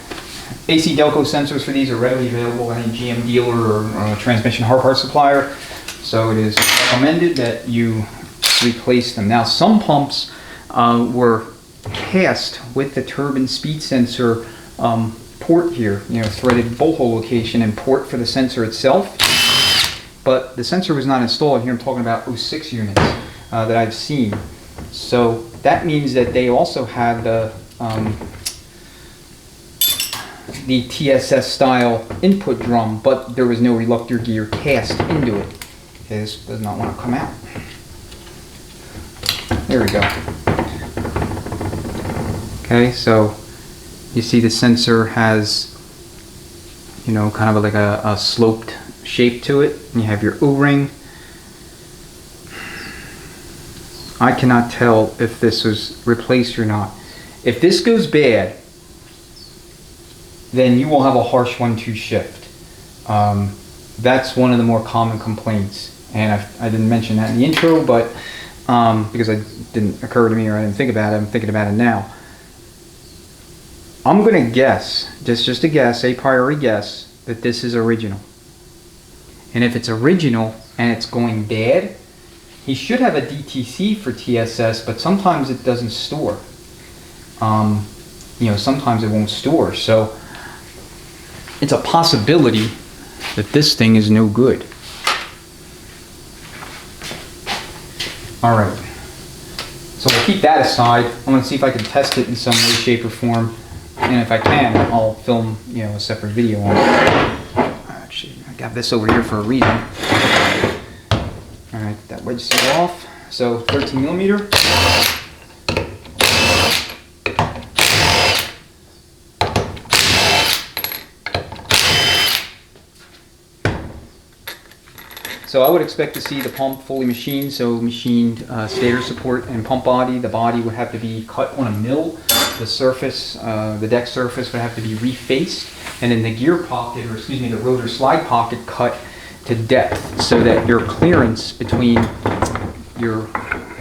AC Delco sensors for these are readily available at any GM dealer or transmission hard part supplier. So it is recommended that you replace them. Now some pumps were cast with the turbine speed sensor port here, threaded bolt hole location and port for the sensor itself. But the sensor was not installed here. I'm talking about 06 units that I've seen. So that means that they also had the TSS style input drum, but there was no reluctor gear cast into it. This does not want to come out. There we go. Okay, so you see the sensor has, kind of like a sloped shape to it. And you have your O-ring. I cannot tell if this was replaced or not. If this goes bad, then you will have a harsh 1-2 shift. That's one of the more common complaints. And I didn't mention that in the intro, but because it didn't occur to me or I didn't think about it, I'm thinking about it now. I'm going to guess, just a guess, a priori guess, that this is original. And if it's original and it's going bad, he should have a DTC for TSS, but sometimes it doesn't store. Sometimes it won't store. So it's a possibility that this thing is no good. Alright, so we'll keep that aside. I'm going to see if I can test it in some way, shape, or form. And if I can, I'll film a separate video on it. Actually, I got this over here for a reason. Alright, that wedge seal off. So 13mm. So I would expect to see the pump fully machined, so machined stator support and pump body. The body would have to be cut on a mill. The surface, the deck surface would have to be refaced, and then the gear pocket, or excuse me, the rotor slide pocket cut to depth, so that your clearance between your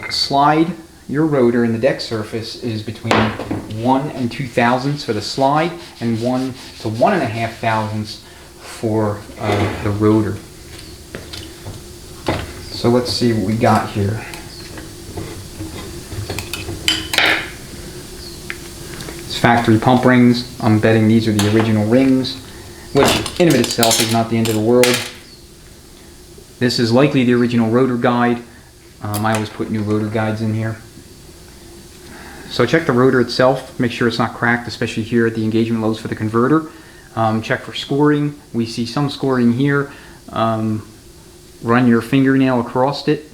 slide, your rotor, and the deck surface is between 1 and 2 thousandths for the slide, and 1 to 1.5 thousandths for the rotor. So let's see what we got here. It's factory pump rings. I'm betting these are the original rings, which in and of itself is not the end of the world. This is likely the original rotor guide. I always put new rotor guides in here. So check the rotor itself, make sure it's not cracked, especially here at the engagement lows for the converter. Check for scoring. We see some scoring here. Run your fingernail across it.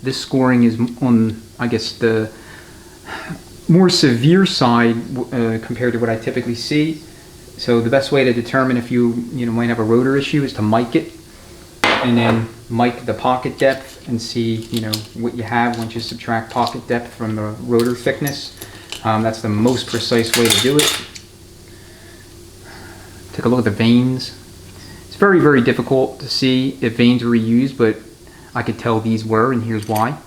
This scoring is on, I guess, the more severe side compared to what I typically see. So the best way to determine if you might have a rotor issue is to mic it, and then mic the pocket depth and see what you have once you subtract pocket depth from the rotor thickness. That's the most precise way to do it. Take a look at the vanes. It's very, very difficult to see if vanes were reused, but I could tell these were, and here's why.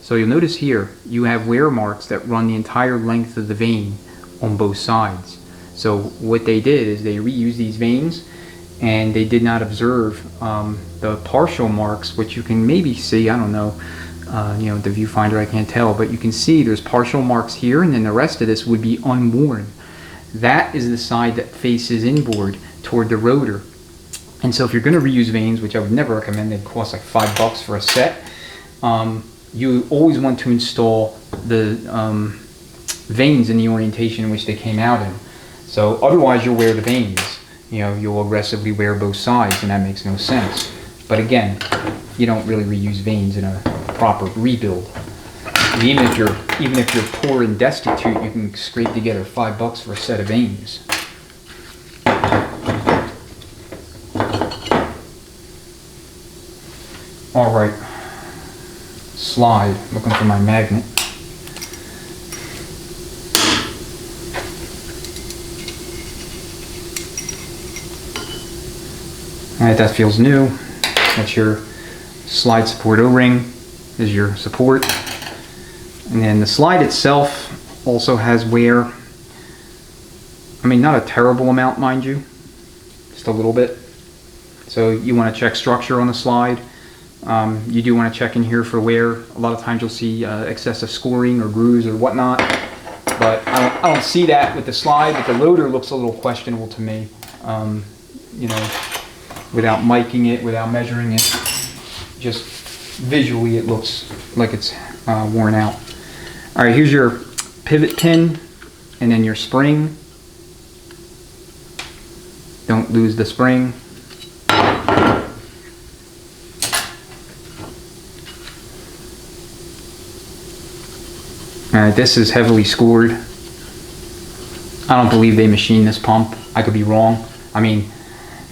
So you'll notice here you have wear marks that run the entire length of the vane on both sides. So what they did is they reused these vanes, and they did not observe the partial marks, which you can maybe see. I don't know, the viewfinder I can't tell, but you can see there's partial marks here, and then the rest of this would be unworn. That is the side that faces inboard toward the rotor. And so if you're going to reuse vanes, which I would never recommend, they cost like $5 for a set, you always want to install the vanes in the orientation in which they came out in. So otherwise you'll wear the vanes. You'll aggressively wear both sides, and that makes no sense. But again, you don't really reuse vanes in a proper rebuild. And even if you're poor and destitute, you can scrape together $5 for a set of vanes. All right, slide. Looking for my magnet. All right, that feels new. That's your slide support O-ring. Is your support. And then the slide itself also has wear. I mean, not a terrible amount, mind you. Just a little bit. So you want to check structure on the slide. You do want to check in here for wear. A lot of times you'll see excessive scoring or grooves or whatnot. But I don't see that with the slide, but the rotor looks a little questionable to me. Without miking it, without measuring it, just visually it looks like it's worn out. All right, here's your pivot pin and then your spring. Don't lose the spring. All right, this is heavily scored. I don't believe they machined this pump. I could be wrong. I mean,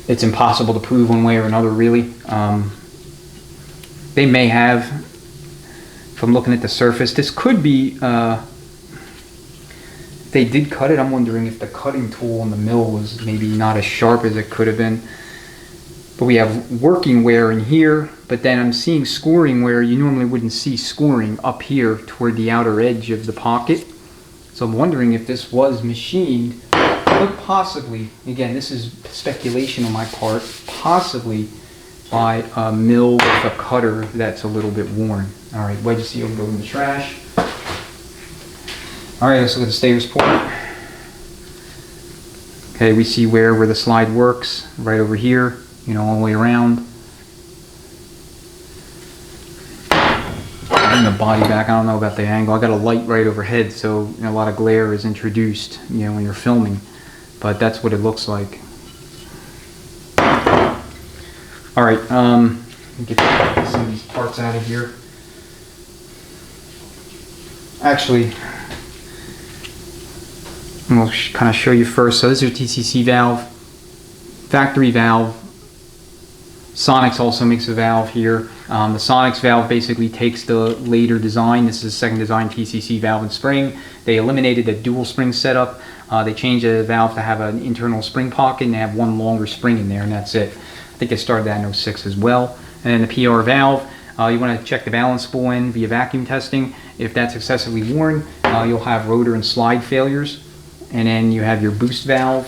it's impossible to prove one way or another, really. They may have, from looking at the surface. This could be, they did cut it. I'm wondering if the cutting tool on the mill was maybe not as sharp as it could have been. But we have working wear in here, but then I'm seeing scoring where you normally wouldn't see scoring up here toward the outer edge of the pocket. So I'm wondering if this was machined. But possibly, again, this is speculation on my part, possibly by a mill with a cutter that's a little bit worn. All right, wedge seal go in the trash. All right, let's look at the stator support. Okay, we see where the slide works, right over here, all the way around. Bring the body back. I don't know about the angle. I got a light right overhead, so a lot of glare is introduced, when you're filming. But that's what it looks like. All right, get some of these parts out of here. Actually, I'll kind of show you first. So this is your TCC valve, factory valve. Sonics also makes a valve here. The Sonics valve basically takes the later design. This is a second design TCC valve and spring. They eliminated the dual spring setup. They changed the valve to have an internal spring pocket, and they have one longer spring in there, and that's it. I think they started that in 06 as well. And then the PR valve, you want to check the balance spool in via vacuum testing. If that's excessively worn, you'll have rotor and slide failures. And then you have your boost valve.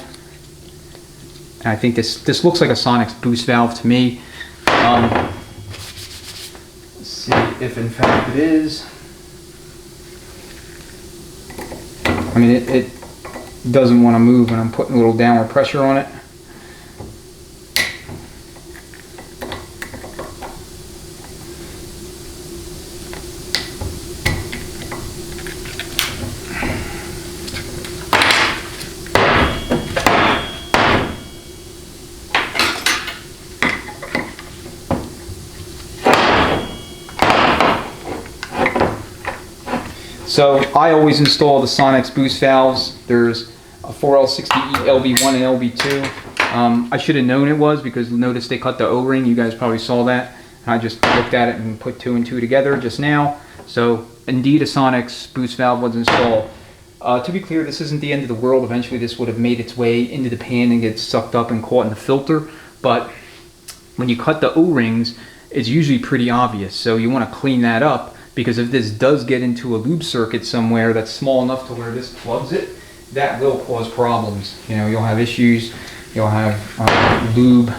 And I think this looks like a Sonics boost valve to me. Let's see if in fact it is. I mean, it doesn't want to move when I'm putting a little downward pressure on it. So I always install the Sonics boost valves. There's a 4L60E LB1 and LB2. I should have known it was, because notice they cut the O-ring. You guys probably saw that. I just looked at it and put 2 and 2 together just now. So indeed a Sonic's boost valve was installed. To be clear, this isn't the end of the world. Eventually this would have made its way into the pan and get sucked up and caught in the filter. But when you cut the O-rings, it's usually pretty obvious. So you want to clean that up, because if this does get into a lube circuit somewhere that's small enough to where this plugs it, that will cause problems. You know, you'll have issues. You'll have lube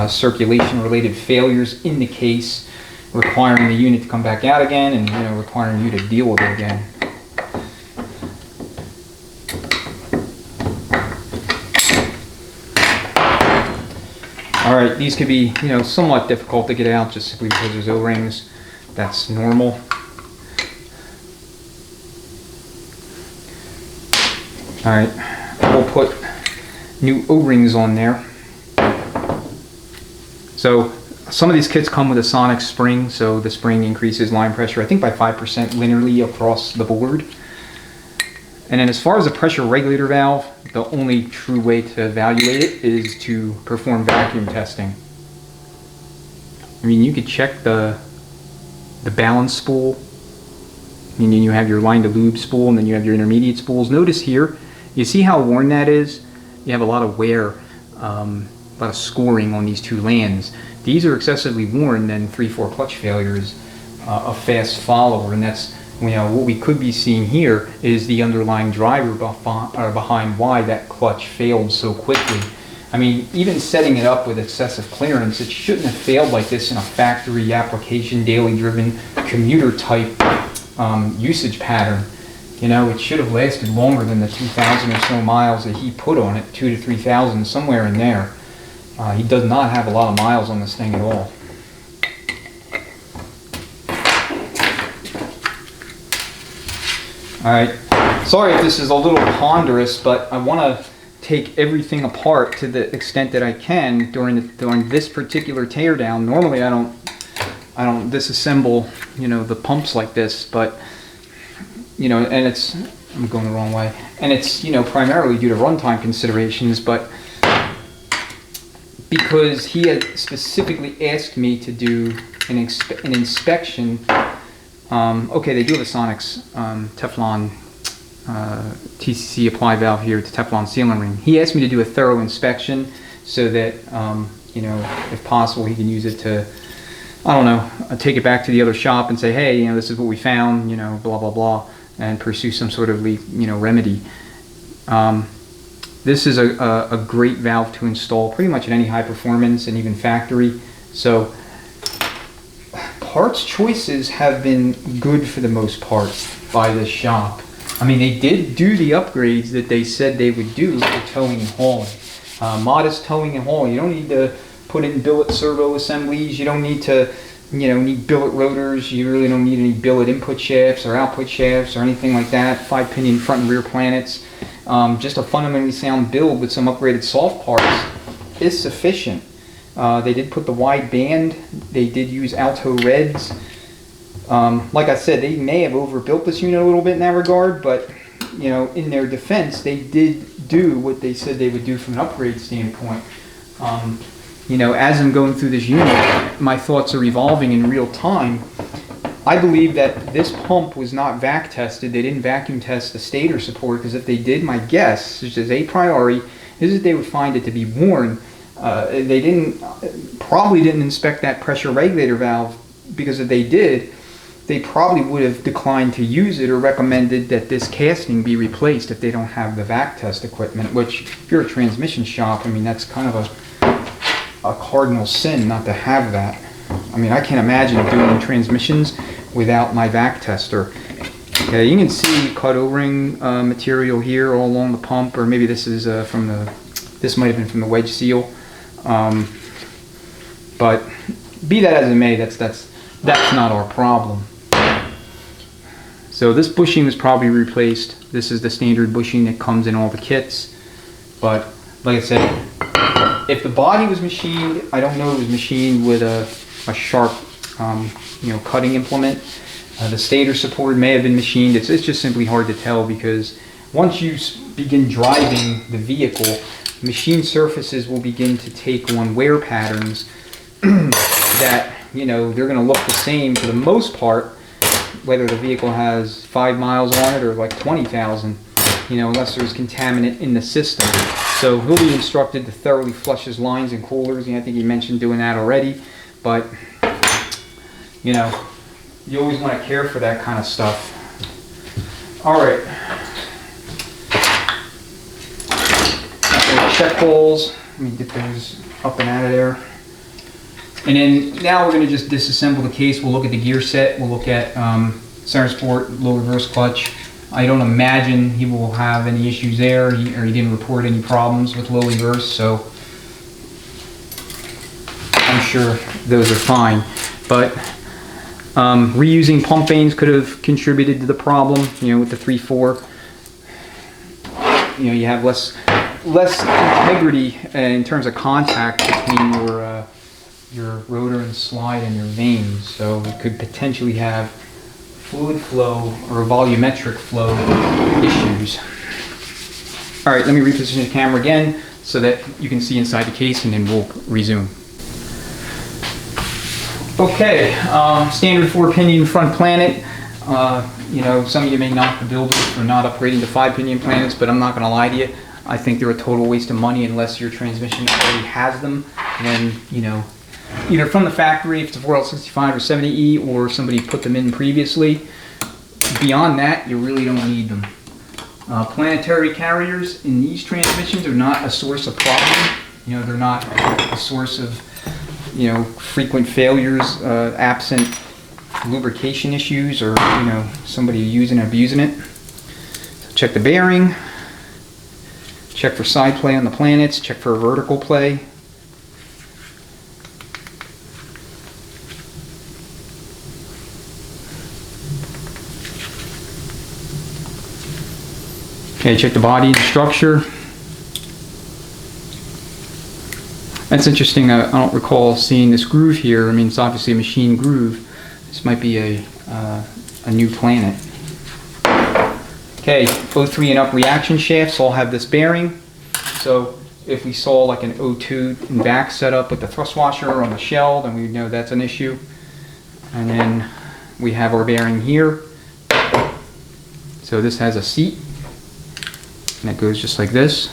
circulation related failures in the case, requiring the unit to come back out again, and requiring you to deal with it again. Alright, these could be somewhat difficult to get out just simply because there's O-rings. That's normal. Alright, we'll put new O-rings on there. So some of these kits come with a Sonic spring, so the spring increases line pressure I think by 5% linearly across the board. And then as far as the pressure regulator valve, the only true way to evaluate it is to perform vacuum testing. I mean, you could check the balance spool. I mean, you have your line to lube spool, and then you have your intermediate spools. Notice here, you see how worn that is? You have a lot of wear, a lot of scoring on these two lands. These are excessively worn, then 3/4 clutch failure is a fast follower, and that's what we could be seeing here is the underlying driver behind why that clutch failed so quickly. I mean, even setting it up with excessive clearance, it shouldn't have failed like this in a factory application, daily driven, commuter type usage pattern. It should have lasted longer than the 2,000 or so miles that he put on it, 2,000 to 3,000, somewhere in there. He does not have a lot of miles on this thing at all. Alright, sorry if this is a little ponderous, but I want to take everything apart to the extent that I can during this particular teardown. Normally I don't disassemble, the pumps like this, but and I'm going the wrong way, and it's primarily due to runtime considerations, but because he had specifically asked me to do an inspection. Okay, they do have a Sonic's Teflon TCC apply valve here to Teflon sealing ring. He asked me to do a thorough inspection so that, if possible, he can use it to, I don't know, take it back to the other shop and say, hey, this is what we found, blah, blah, blah, and pursue some sort of remedy. This is a great valve to install pretty much at any high performance and even factory. So parts choices have been good for the most part by this shop. I mean, they did do the upgrades that they said they would do for towing and hauling. Modest towing and hauling. You don't need to put in billet servo assemblies. You don't need to, need billet rotors. You really don't need any billet input shafts or output shafts or anything like that. 5-pinion front and rear planets. Just a fundamentally sound build with some upgraded soft parts is sufficient. They did put the wide band. They did use Alto Reds. Like I said, they may have overbuilt this unit a little bit in that regard, but in their defense, they did do what they said they would do from an upgrade standpoint. As I'm going through this unit, my thoughts are evolving in real time. I believe that this pump was not vac tested. They didn't vacuum test the stator support, because if they did, my guess, which is a priori, is that they would find it to be worn. They probably didn't inspect that pressure regulator valve, because if they did, they probably would have declined to use it or recommended that this casting be replaced if they don't have the vac test equipment, which if you're a transmission shop, I mean, that's kind of a cardinal sin not to have that. I mean, I can't imagine doing transmissions without my vac tester. Okay, you can see cut O-ring material here all along the pump, or maybe this is this might have been from the wedge seal. But be that as it may, that's not our problem. So this bushing was probably replaced. This is the standard bushing that comes in all the kits. But like I said, if the body was machined, I don't know it was machined with a sharp, cutting implement. The stator support may have been machined. It's just simply hard to tell, because once you begin driving the vehicle, machine surfaces will begin to take on wear patterns that, you know, they're going to look the same for the most part, whether the vehicle has 5 miles on it or like 20,000, you know, unless there's contaminant in the system. So he'll be instructed to thoroughly flush his lines and coolers. I think he mentioned doing that already, but, you know, you always want to care for that kind of stuff. All right. Check holes. Let me get those up and out of there. And then now we're going to just disassemble the case. We'll look at the gear set. We'll look at center sport, low reverse clutch. I don't imagine he will have any issues there, he didn't report any problems with low reverse, so I'm sure those are fine. But reusing pump vanes could have contributed to the problem, you know, with the 3.4. You know, you have less integrity in terms of contact between your rotor and slide and your vanes, so it could potentially have fluid flow or volumetric flow issues. All right, let me reposition the camera again so that you can see inside the case, and then we'll resume. Okay, standard 4-pinion front planet. You know, some of you may knock the builders for not upgrading to 5-pinion planets, but I'm not going to lie to you. I think they're a total waste of money unless your transmission already has them. And, you know, either from the factory, if it's a 4L65 or 70E, or somebody put them in previously. Beyond that, you really don't need them. Planetary carriers in these transmissions are not a source of problem. You know, they're not a source of, you know, frequent failures, absent lubrication issues, or, you know, somebody using and abusing it. So check the bearing. Check for side play on the planets. Check for vertical play. Okay, check the body and structure. That's interesting. I don't recall seeing this groove here. I mean, it's obviously a machine groove. This might be a new planet. Okay, O3 and up reaction shafts all have this bearing. So if we saw like an O2 and back setup with the thrust washer on the shell, then we know that's an issue. And then we have our bearing here. So this has a seat. And it goes just like this.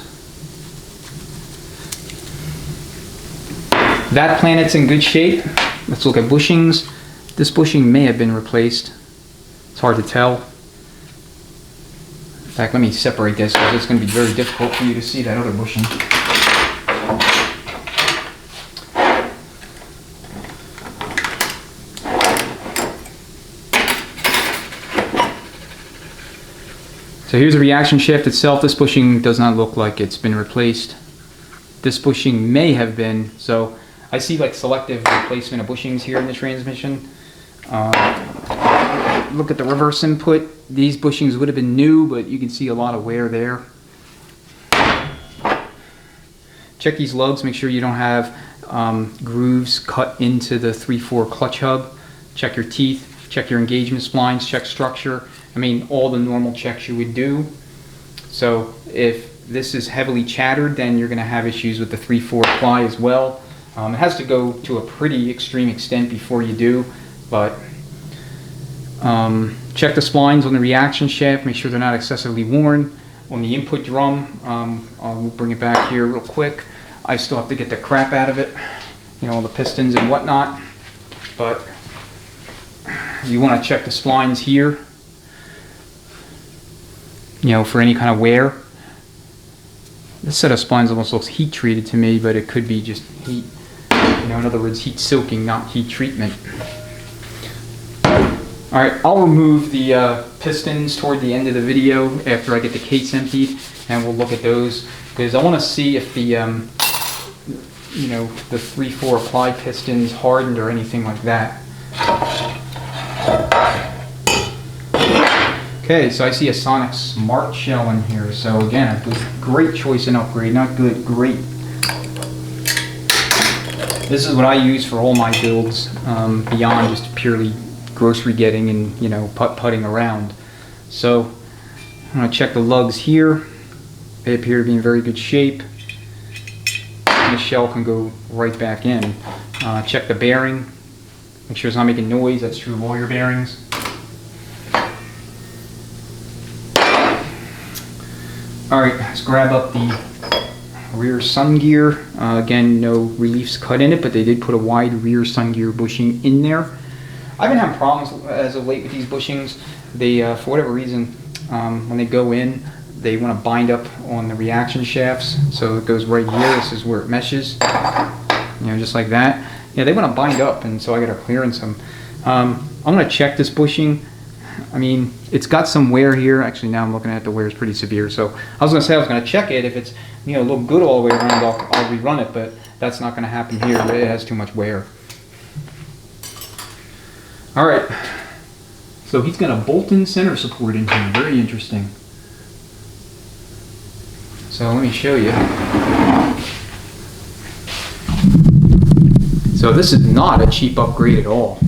That planet's in good shape. Let's look at bushings. This bushing may have been replaced. It's hard to tell. In fact, let me separate this because it's going to be very difficult for you to see that other bushing. So here's the reaction shaft itself. This bushing does not look like it's been replaced. This bushing may have been. So I see like selective replacement of bushings here in the transmission. Look at the reverse input. These bushings would have been new, but you can see a lot of wear there. Check these lugs. Make sure you don't have grooves cut into the 3/4 clutch hub. Check your teeth. Check your engagement splines. Check structure. I mean, all the normal checks you would do. So if this is heavily chattered, then you're going to have issues with the 3/4 ply as well. It has to go to a pretty extreme extent before you do, but check the splines on the reaction shaft. Make sure they're not excessively worn. On the input drum, I'll bring it back here real quick. I still have to get the crap out of it, you know, all the pistons and whatnot, but you want to check the splines here, you know, for any kind of wear. This set of splines almost looks heat treated to me, but it could be just heat, you know, in other words, heat soaking, not heat treatment. Alright, I'll remove the pistons toward the end of the video after I get the case emptied, and we'll look at those, because I want to see if the, you know, the 3/4 ply pistons hardened or anything like that. Okay, so I see a Sonic Smart shell in here. So again, a great choice in upgrade. Not good, great. This is what I use for all my builds, beyond just purely grocery getting and, you know, putting around. So I'm going to check the lugs here. They appear to be in very good shape. The shell can go right back in. Check the bearing. Make sure it's not making noise. That's true of all your bearings. Alright, let's grab up the rear sun gear. Again, no reliefs cut in it, but they did put a wide rear sun gear bushing in there. I've been having problems as of late with these bushings. They, for whatever reason, when they go in, they want to bind up on the reaction shafts. So it goes right here. This is where it meshes, you know, just like that. Yeah, they want to bind up, and so I got to clearance them. I'm going to check this bushing. I mean, it's got some wear here. Actually, now I'm looking at the wear is pretty severe. So I was going to say I was going to check it. If it's, you know, look good all the way around, I'll rerun it. But that's not going to happen here. It has too much wear. All right. So he's got a bolt-in center support in here. Very interesting. So let me show you. So this is not a cheap upgrade at all.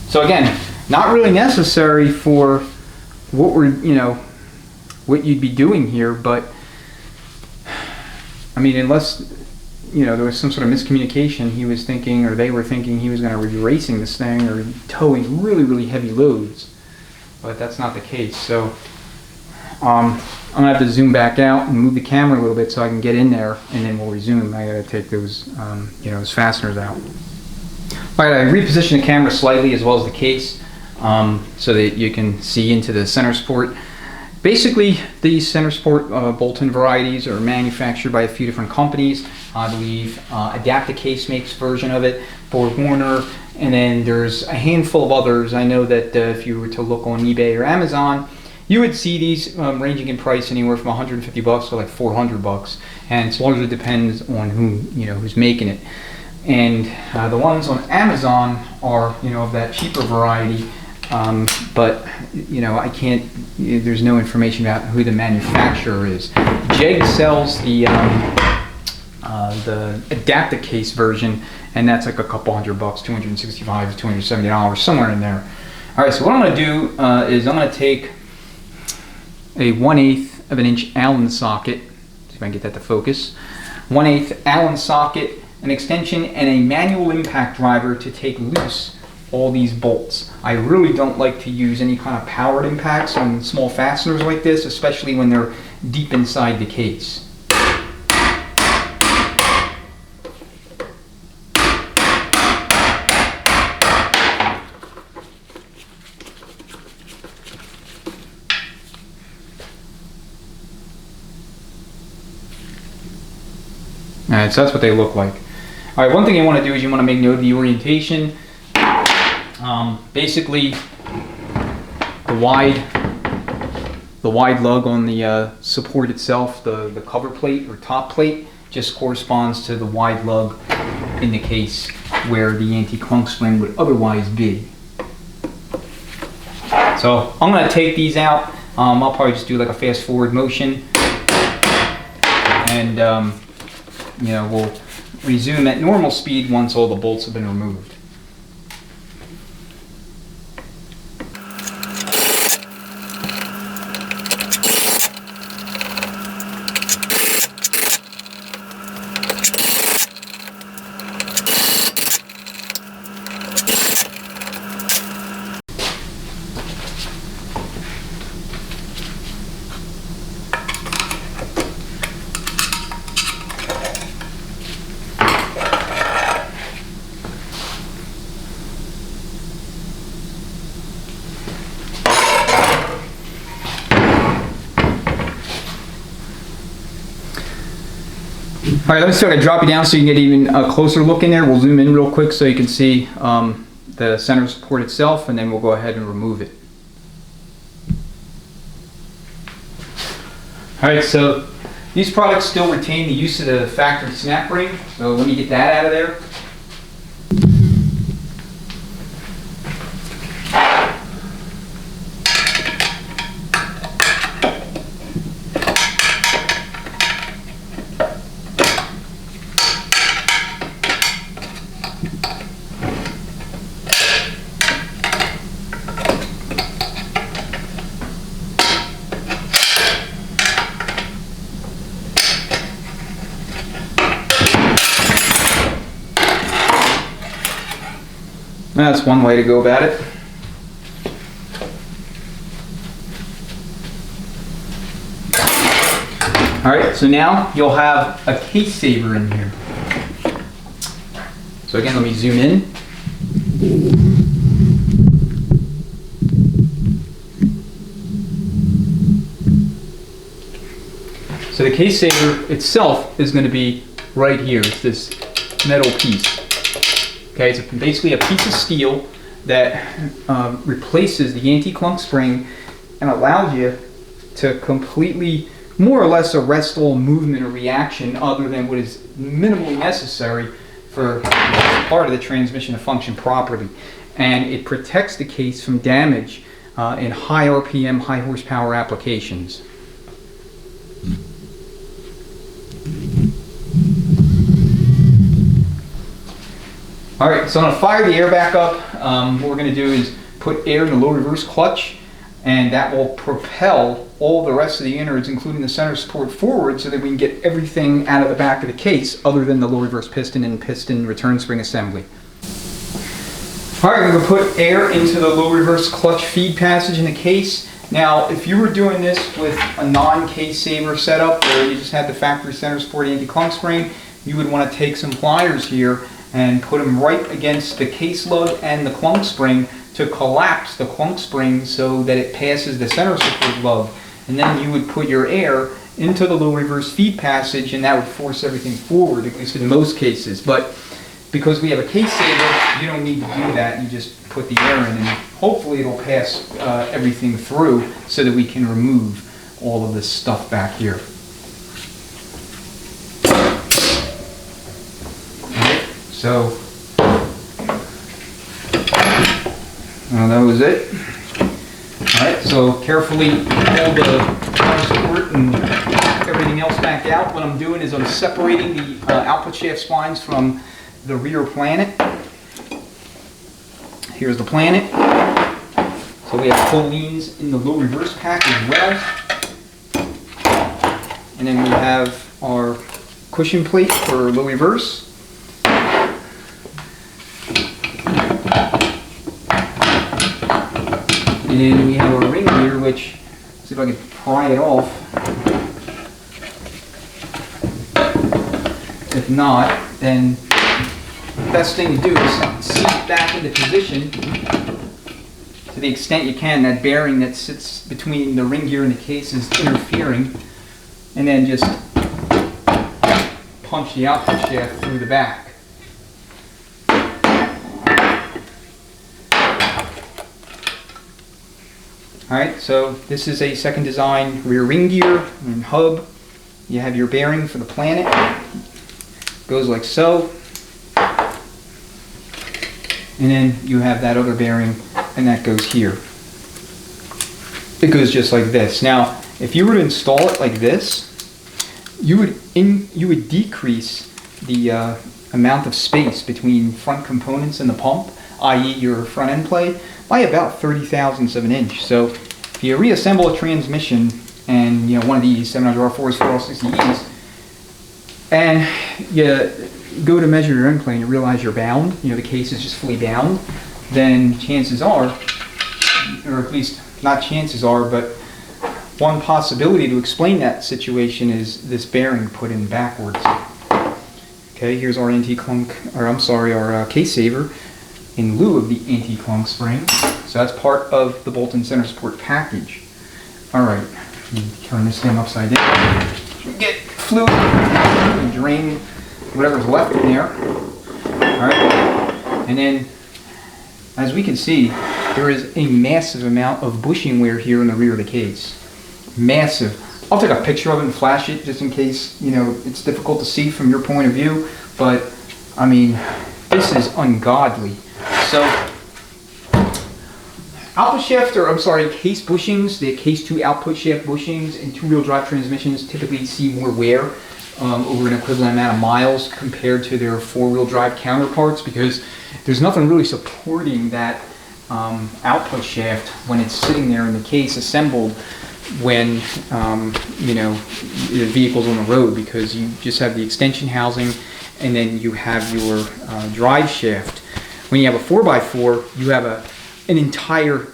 So again, not really necessary for what we're, you know, what you'd be doing here, but I mean, unless, you know, there was some sort of miscommunication, he was thinking, or they were thinking he was going to be racing this thing or towing really, really heavy loads, but that's not the case. So I'm going to have to zoom back out and move the camera a little bit so I can get in there, and then we'll resume. I got to take those, you know, those fasteners out. All right, I repositioned the camera slightly as well as the case so that you can see into the center support. Basically, these center support bolt-in varieties are manufactured by a few different companies. I believe Adaptacase makes a version of it, Ford Warner, and then there's a handful of others. I know that if you were to look on eBay or Amazon, you would see these ranging in price anywhere from $150 to like $400, and it largely depends on who, you know, who's making it. And the ones on Amazon are, you know, of that cheaper variety, but, you know, I can't, there's no information about who the manufacturer is. Jeg sells the Adaptacase version, and that's like a couple $100, $265 to $270, somewhere in there. All right, so what I'm going to do is I'm going to take a 1/8 of an inch Allen socket, see if I can get that to focus, 1/8 Allen socket, an extension, and a manual impact driver to take loose all these bolts. I really don't like to use any kind of powered impacts on small fasteners like this, especially when they're deep inside the case. Alright, so that's what they look like. Alright, one thing you want to do is you want to make note of the orientation. Basically, the wide lug on the support itself, the cover plate or top plate, just corresponds to the wide lug in the case where the anti-clunk spring would otherwise be. So I'm going to take these out. I'll probably just do like a fast forward motion, and you know, we'll resume at normal speed once all the bolts have been removed. Alright, let me see if I can drop you down so you can get even a closer look in there. We'll zoom in real quick so you can see the center support itself, and then we'll go ahead and remove it. Alright, so these products still retain the use of the factory snap ring, so let me get that out of there. That's one way to go about it. Alright, so now you'll have a case saver in here. So again, let me zoom in. So the case saver itself is going to be right here. It's this metal piece. Okay, it's basically a piece of steel that replaces the anti-clunk spring and allows you to completely, more or less, arrest all movement or reaction other than what is minimally necessary for part of the transmission to function properly. And it protects the case from damage in high RPM, high horsepower applications. Alright, so I'm going to fire the air back up. What we're going to do is put air in the low reverse clutch, and that will propel all the rest of the innards, including the center support, forward so that we can get everything out of the back of the case other than the low reverse piston and piston return spring assembly. Alright, we're going to put air into the low reverse clutch feed passage in the case. Now, if you were doing this with a non-case saver setup where you just had the factory center support anti-clunk spring, you would want to take some pliers here and put them right against the case lug and the clunk spring to collapse the clunk spring so that it passes the center support lug. And then you would put your air into the low reverse feed passage, and that would force everything forward, at least in most cases. But because we have a case saver, you don't need to do that. You just put the air in, and hopefully it'll pass everything through so that we can remove all of this stuff back here. So, that was it. Alright, so carefully pull the support and everything else back out. What I'm doing is I'm separating the output shaft spines from the rear planet. Here's the planet. So we have pulley's in the low reverse pack as well. And then we have our cushion plate for low reverse. And then we have our ring gear, which, let's see if I can pry it off. If not, then the best thing to do is seat it back into position to the extent you can. That bearing that sits between the ring gear and the case is interfering. And then just punch the output shaft through the back. Alright, so this is a second design rear ring gear and hub. You have your bearing for the planet. Goes like so. And then you have that other bearing, and that goes here. It goes just like this. Now, if you were to install it like this, you would decrease the amount of space between front components and the pump, i.e. your front end plate, by about 30 thousandths of an inch. So if you reassemble a transmission and one of these 700R4s, 4L60Es, and you go to measure your end plate and you realize you're bound, the case is just fully bound, then chances are, or at least not chances are, but one possibility to explain that situation is this bearing put in backwards. Okay, here's our anti-clunk, or I'm sorry, our case saver in lieu of the anti-clunk spring. So that's part of the bolt and center support package. Alright, turn this thing upside down. Get fluid and drain whatever's left in there. Alright, and then as we can see, there is a massive amount of bushing wear here in the rear of the case. Massive. I'll take a picture of it and flash it just in case, it's difficult to see from your point of view, but I mean, this is ungodly. So, output shaft, or I'm sorry, case bushings, the case 2 output shaft bushings in two-wheel drive transmissions typically see more wear over an equivalent amount of miles compared to their four-wheel drive counterparts, because there's nothing really supporting that output shaft when it's sitting there in the case assembled when the vehicle's on the road, because you just have the extension housing and then you have your drive shaft. When you have a 4x4, you have an entire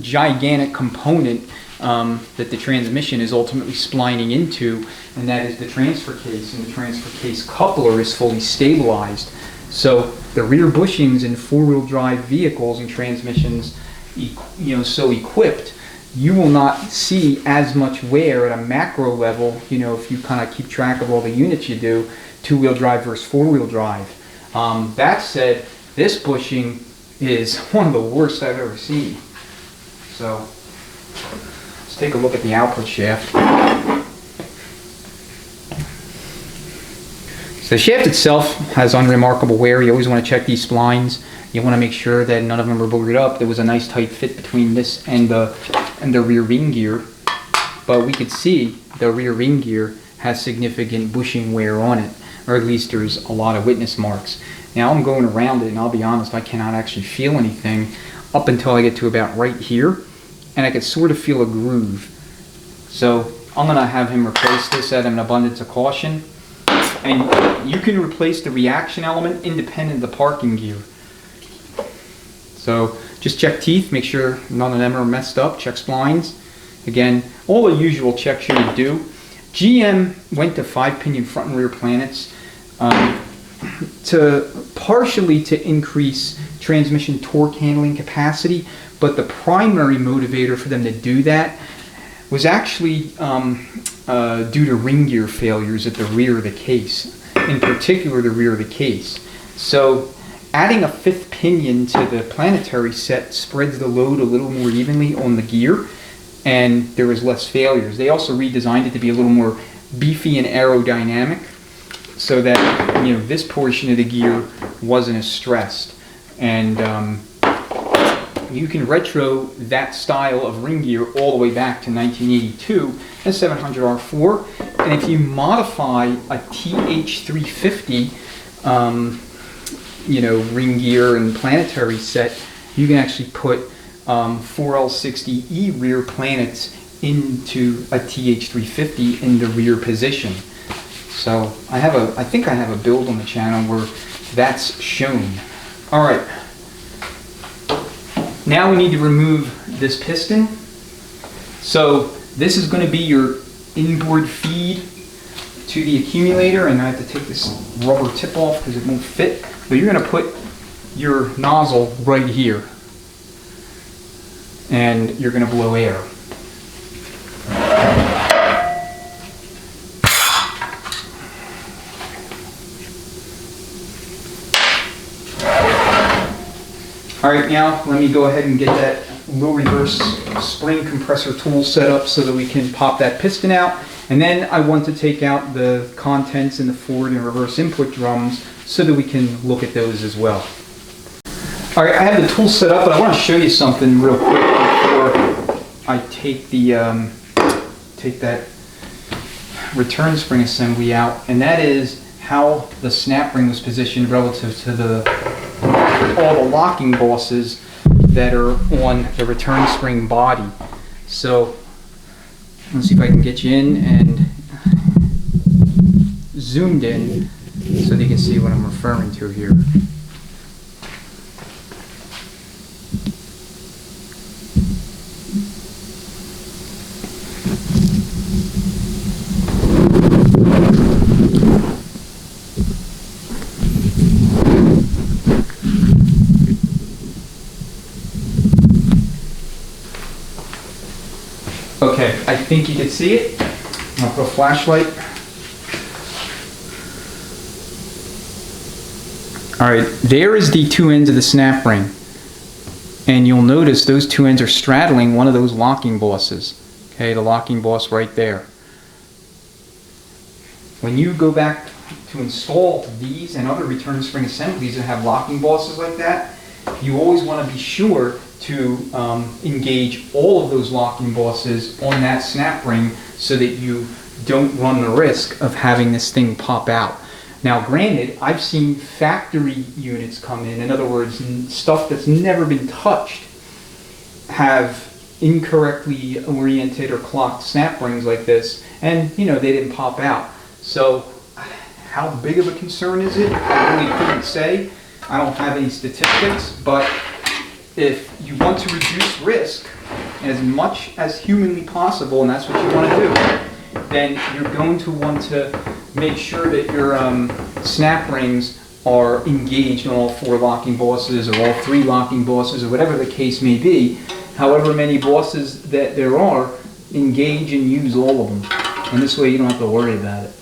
gigantic component that the transmission is ultimately splining into, and that is the transfer case, and the transfer case coupler is fully stabilized. So the rear bushings in four-wheel drive vehicles and transmissions, so equipped, you will not see as much wear at a macro level, if you kind of keep track of all the units you do, two-wheel drive versus four-wheel drive. That said, this bushing is one of the worst I've ever seen. So let's take a look at the output shaft. So the shaft itself has unremarkable wear. You always want to check these splines. You want to make sure that none of them are boogered up. There was a nice tight fit between this and the rear ring gear, but we could see the rear ring gear has significant bushing wear on it, or at least there's a lot of witness marks. Now I'm going around it, and I'll be honest, I cannot actually feel anything up until I get to about right here, and I can sort of feel a groove. So I'm going to have him replace this at an abundance of caution, and you can replace the reaction element independent of the parking gear. So just check teeth, make sure none of them are messed up, check splines. Again, all the usual checks you would do. GM went to 5-pinion front and rear planets partially to increase transmission torque handling capacity, but the primary motivator for them to do that was actually due to ring gear failures at the rear of the case, in particular the rear of the case. So adding a 5th pinion to the planetary set spreads the load a little more evenly on the gear, and there was less failures. They also redesigned it to be a little more beefy and aerodynamic, so that this portion of the gear wasn't as stressed. And you can retro that style of ring gear all the way back to 1982 and 700R4. And if you modify a TH350 ring gear and planetary set, you can actually put 4L60E rear planets into a TH350 in the rear position. So I think I have a build on the channel where that's shown. All right. Now we need to remove this piston. So this is going to be your inboard feed to the accumulator, and I have to take this rubber tip off because it won't fit. So you're going to put your nozzle right here, and you're going to blow air. Alright, now let me go ahead and get that low reverse spring compressor tool set up so that we can pop that piston out. And then I want to take out the contents in the forward and reverse input drums so that we can look at those as well. Alright, I have the tool set up, but I want to show you something real quick before I take that return spring assembly out, and that is how the snap ring was positioned relative to all the locking bosses that are on the return spring body. So let's see if I can get you in and zoomed in so that you can see what I'm referring to here. Okay, I think you can see it. I'll put a flashlight. Alright, there is the two ends of the snap ring. And you'll notice those two ends are straddling one of those locking bosses. Okay, the locking boss right there. When you go back to install these and other return spring assemblies that have locking bosses like that, you always want to be sure to engage all of those locking bosses on that snap ring so that you don't run the risk of having this thing pop out. Now granted, I've seen factory units come in other words, stuff that's never been touched, have incorrectly oriented or clocked snap rings like this, and they didn't pop out. So how big of a concern is it? I really couldn't say. I don't have any statistics, but if you want to reduce risk as much as humanly possible, and that's what you want to do, then you're going to want to make sure that your snap rings are engaged on all 4 locking bosses or all 3 locking bosses or whatever the case may be. However many bosses that there are, engage and use all of them. And this way you don't have to worry about it.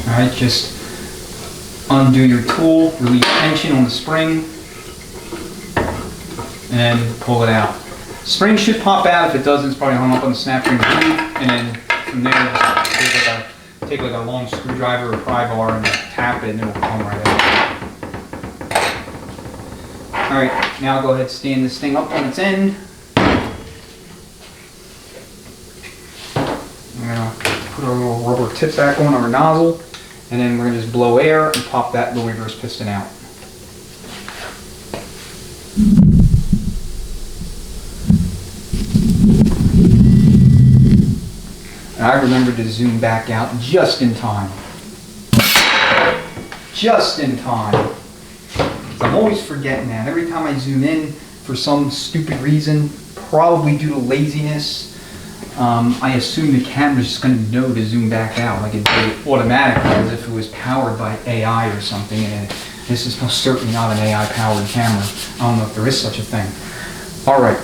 Alright, just undo your tool, release tension on the spring, and pull it out. Spring should pop out. If it doesn't, it's probably hung up on the snap ring groove, and then from there, just take like a long screwdriver or pry bar and tap it, and it'll come right out. Alright, now go ahead and stand this thing up on its end. I'm going to put our little rubber tip back on our nozzle, and then we're going to just blow air and pop that low reverse piston out. And I remember to zoom back out just in time. Just in time. I'm always forgetting that. Every time I zoom in for some stupid reason, probably due to laziness, I assume the camera's just going to know to zoom back out, like it did automatically, as if it was powered by AI or something. And this is most certainly not an AI-powered camera. I don't know if there is such a thing. All right.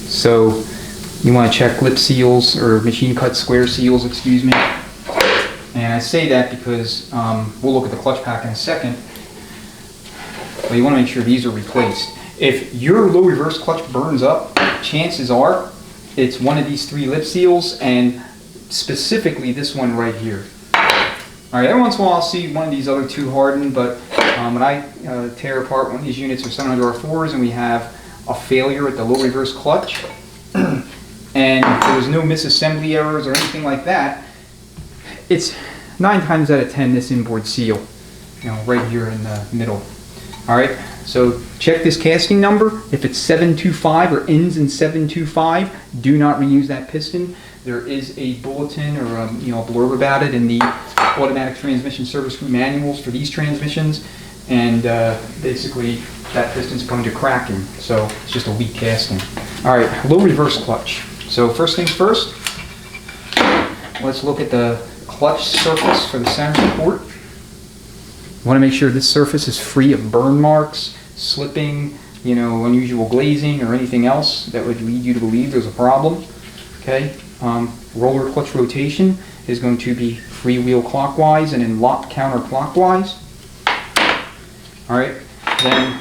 So you want to check lip seals or machine cut square seals, excuse me. And I say that because we'll look at the clutch pack in a second. But you want to make sure these are replaced. If your low reverse clutch burns up, chances are it's one of these 3 lip seals, and specifically this one right here. Alright, every once in a while I'll see one of these other 2 harden, but when I tear apart one of these units or 700R4s and we have a failure at the low reverse clutch, and there was no misassembly errors or anything like that, it's 9 times out of 10 this inboard seal, right here in the middle. Alright, so check this casting number. If it's 725 or ends in 725, do not reuse that piston. There is a bulletin or a blurb about it in the automatic transmission service screw manuals for these transmissions, and basically that piston's prone to cracking, so it's just a weak casting. Alright, low reverse clutch. So first things first, let's look at the clutch surface for the center support. You want to make sure this surface is free of burn marks, slipping, unusual glazing, or anything else that would lead you to believe there's a problem. Okay, roller clutch rotation is going to be freewheel clockwise and in lock counterclockwise. All right, then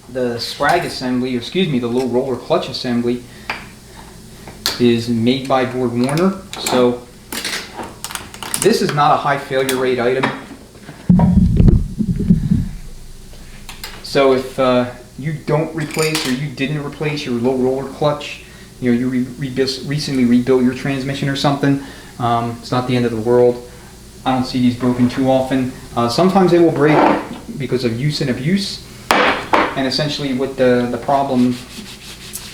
the sprag assembly, the low roller clutch assembly is made by Borg Warner. So this is not a high failure rate item. So if you don't replace or you didn't replace your low roller clutch, you recently rebuilt your transmission or something, it's not the end of the world. I don't see these broken too often. Sometimes they will break because of use and abuse, and essentially what the problem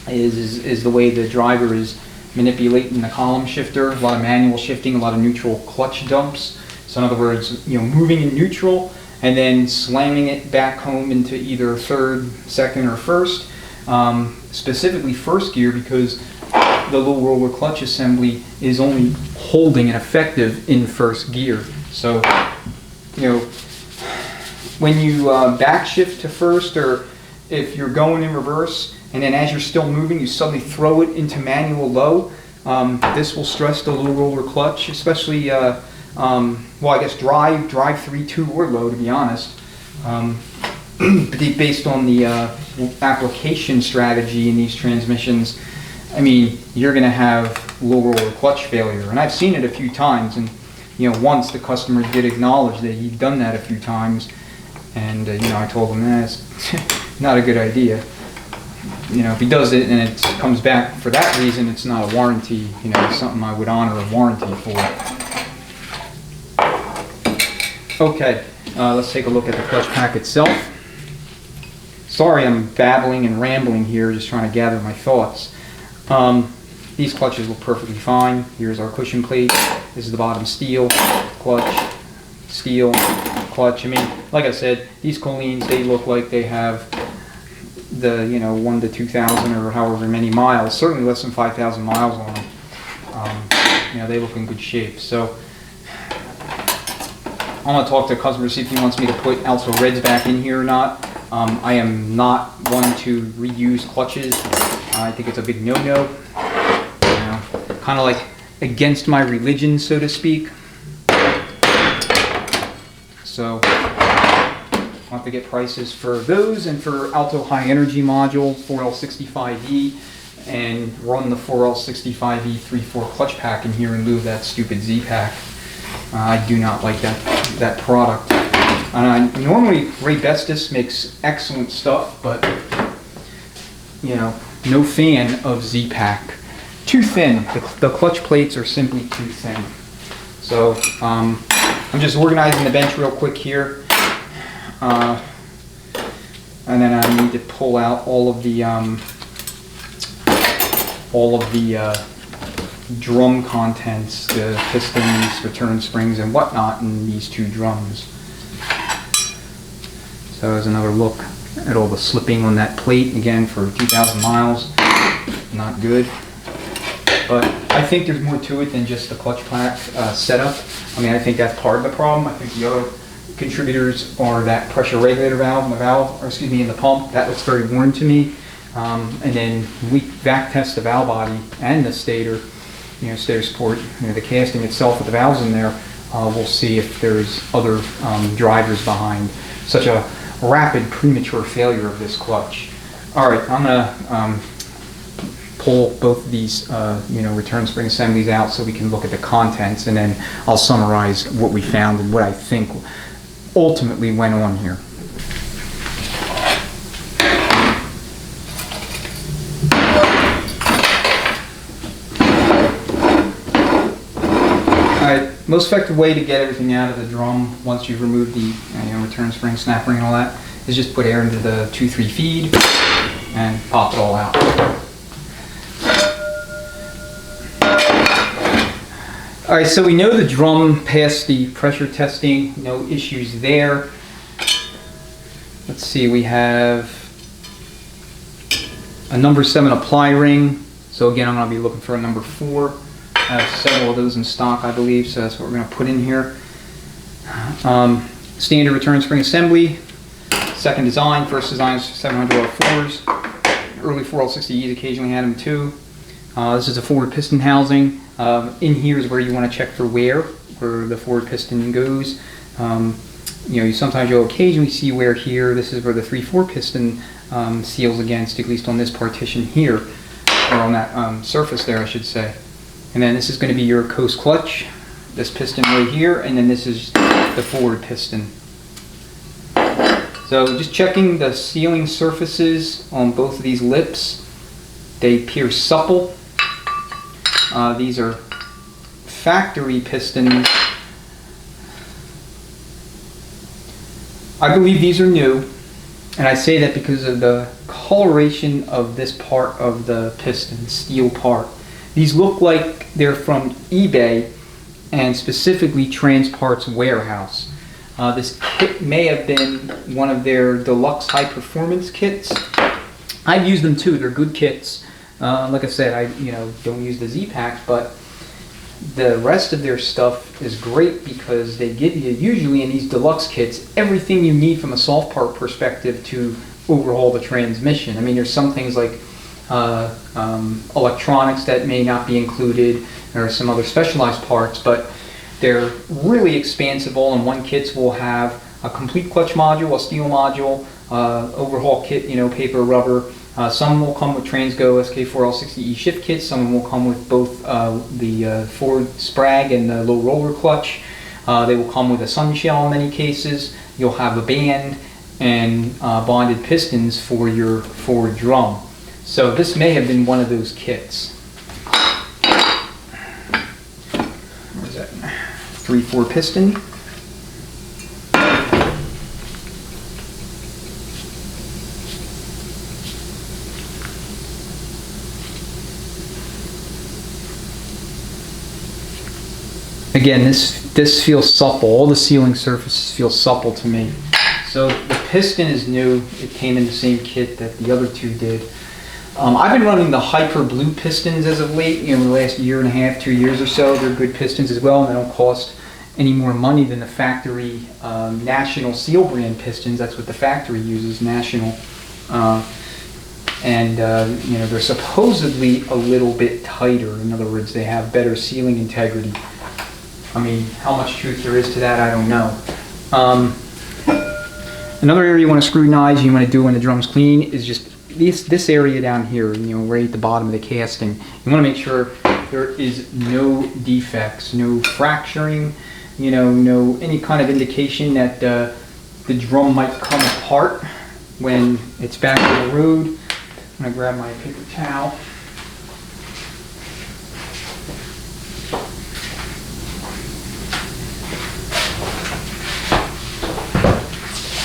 is the way the driver is manipulating the column shifter. A lot of manual shifting, a lot of neutral clutch dumps. So in other words, moving in neutral and then slamming it back home into either third, second, or first. Specifically first gear, because the low roller clutch assembly is only holding and effective in first gear. So, when you back shift to first, or if you're going in reverse, and then as you're still moving, you suddenly throw it into manual low, this will stress the low roller clutch, especially well, I guess drive 3-2 or low, to be honest. Based on the application strategy in these transmissions, I mean, you're going to have low roller clutch failure, and I've seen it a few times. And once the customer did acknowledge that he'd done that a few times, and I told him that's not a good idea. you know, if he does it and it comes back for that reason, it's not a warranty, you know, it's something I would honor a warranty for. Okay, let's take a look at the clutch pack itself. Sorry I'm babbling and rambling here, just trying to gather my thoughts. These clutches look perfectly fine. Here's our cushion plate. This is the bottom steel, clutch, steel, clutch. I mean, like I said, these Collines, they look like they have the, you know, 1 to 2,000 or however many miles, certainly less than 5,000 miles on them. You know, they look in good shape. So I'm going to talk to the customer to see if he wants me to put Alto Reds back in here or not. I am not one to reuse clutches. I think it's a big no-no. You know, kind of like against my religion, so to speak. So I'll have to get prices for those and for Alto High Energy module 4L65E and run the 4L65E 3/4 clutch pack in here in lieu of that stupid Z pack. I do not like that product. Normally Ray Bestis makes excellent stuff, but you know, no fan of Z pack. Too thin. The clutch plates are simply too thin. So I'm just organizing the bench real quick here. And then I need to pull out all of the drum contents, the pistons, return springs, and whatnot in these two drums. So there's another look at all the slipping on that plate, again for 2,000 miles. Not good. But I think there's more to it than just the clutch pack setup. I mean, I think that's part of the problem. I think the other contributors are that pressure regulator valve in the valve, or excuse me, in the pump. That looks very worn to me. And then we vac test the valve body and the stator, you know, stator support, you know, the casting itself with the valves in there. We'll see if there's other drivers behind such a rapid premature failure of this clutch. All right, I'm gonna pull both of these you know, return spring assemblies out so we can look at the contents, and then I'll summarize what we found and what I think ultimately went on here. Alright, most effective way to get everything out of the drum once you've removed the you know, return spring, snap ring and all that is just put air into the 2-3 feed and pop it all out. Alright, so we know the drum passed the pressure testing, no issues there. Let's see, we have a number 7 apply ring. So again, I'm going to be looking for a number 4. I have several of those in stock, I believe, so that's what we're going to put in here. Standard return spring assembly, second design, first design is 700L4s. Early 4L60Es occasionally had them too. This is a forward piston housing. In here is where you want to check for wear, where the forward piston goes. You know, sometimes you'll occasionally see wear here. This is where the 3/4 piston seals against, at least on this partition here, or on that surface there, I should say. And then this is going to be your coast clutch, this piston right here, and then this is the forward piston. So just checking the sealing surfaces on both of these lips. They appear supple. These are factory pistons. I believe these are new, and I say that because of the coloration of this part of the piston, steel part. These look like they're from eBay and specifically Transpart's warehouse. This kit may have been one of their deluxe high performance kits. I've used them too, they're good kits. Like I said, I don't use the Z-Packs, but the rest of their stuff is great because they give you, usually in these deluxe kits, everything you need from a soft part perspective to overhaul the transmission. I mean, there's some things like electronics that may not be included, or some other specialized parts, but they're really expansive. All in one kits will have a complete clutch module, a steel module, overhaul kit, paper, rubber. Some will come with Transgo SK4L60E shift kits. Some will come with both the forward sprag and the low roller clutch. They will come with a sun shell in many cases. You'll have a band and bonded pistons for your forward drum.
So this may have been one of those kits.
Where's that? 3/4 piston.
Again, this feels supple. All the sealing surfaces feel supple to me. So the piston is new. It came in the same kit that the other two did. I've been running the Hyper Blue pistons as of late, the last year and a half, 2 years or so. They're good pistons as well, and they don't cost any more money than the factory National Seal brand pistons. That's what the factory uses, National. They're supposedly a little bit tighter. In other words, they have better sealing integrity. I mean, how much truth there is to that, I don't know. Another area you want to scrutinize, you want to do when the drum's clean, is just this area down here, right at the bottom of the casting. You want to make sure there is no defects, no fracturing, no any kind of indication that the drum might come apart when it's back on the road. I'm going to grab my paper towel.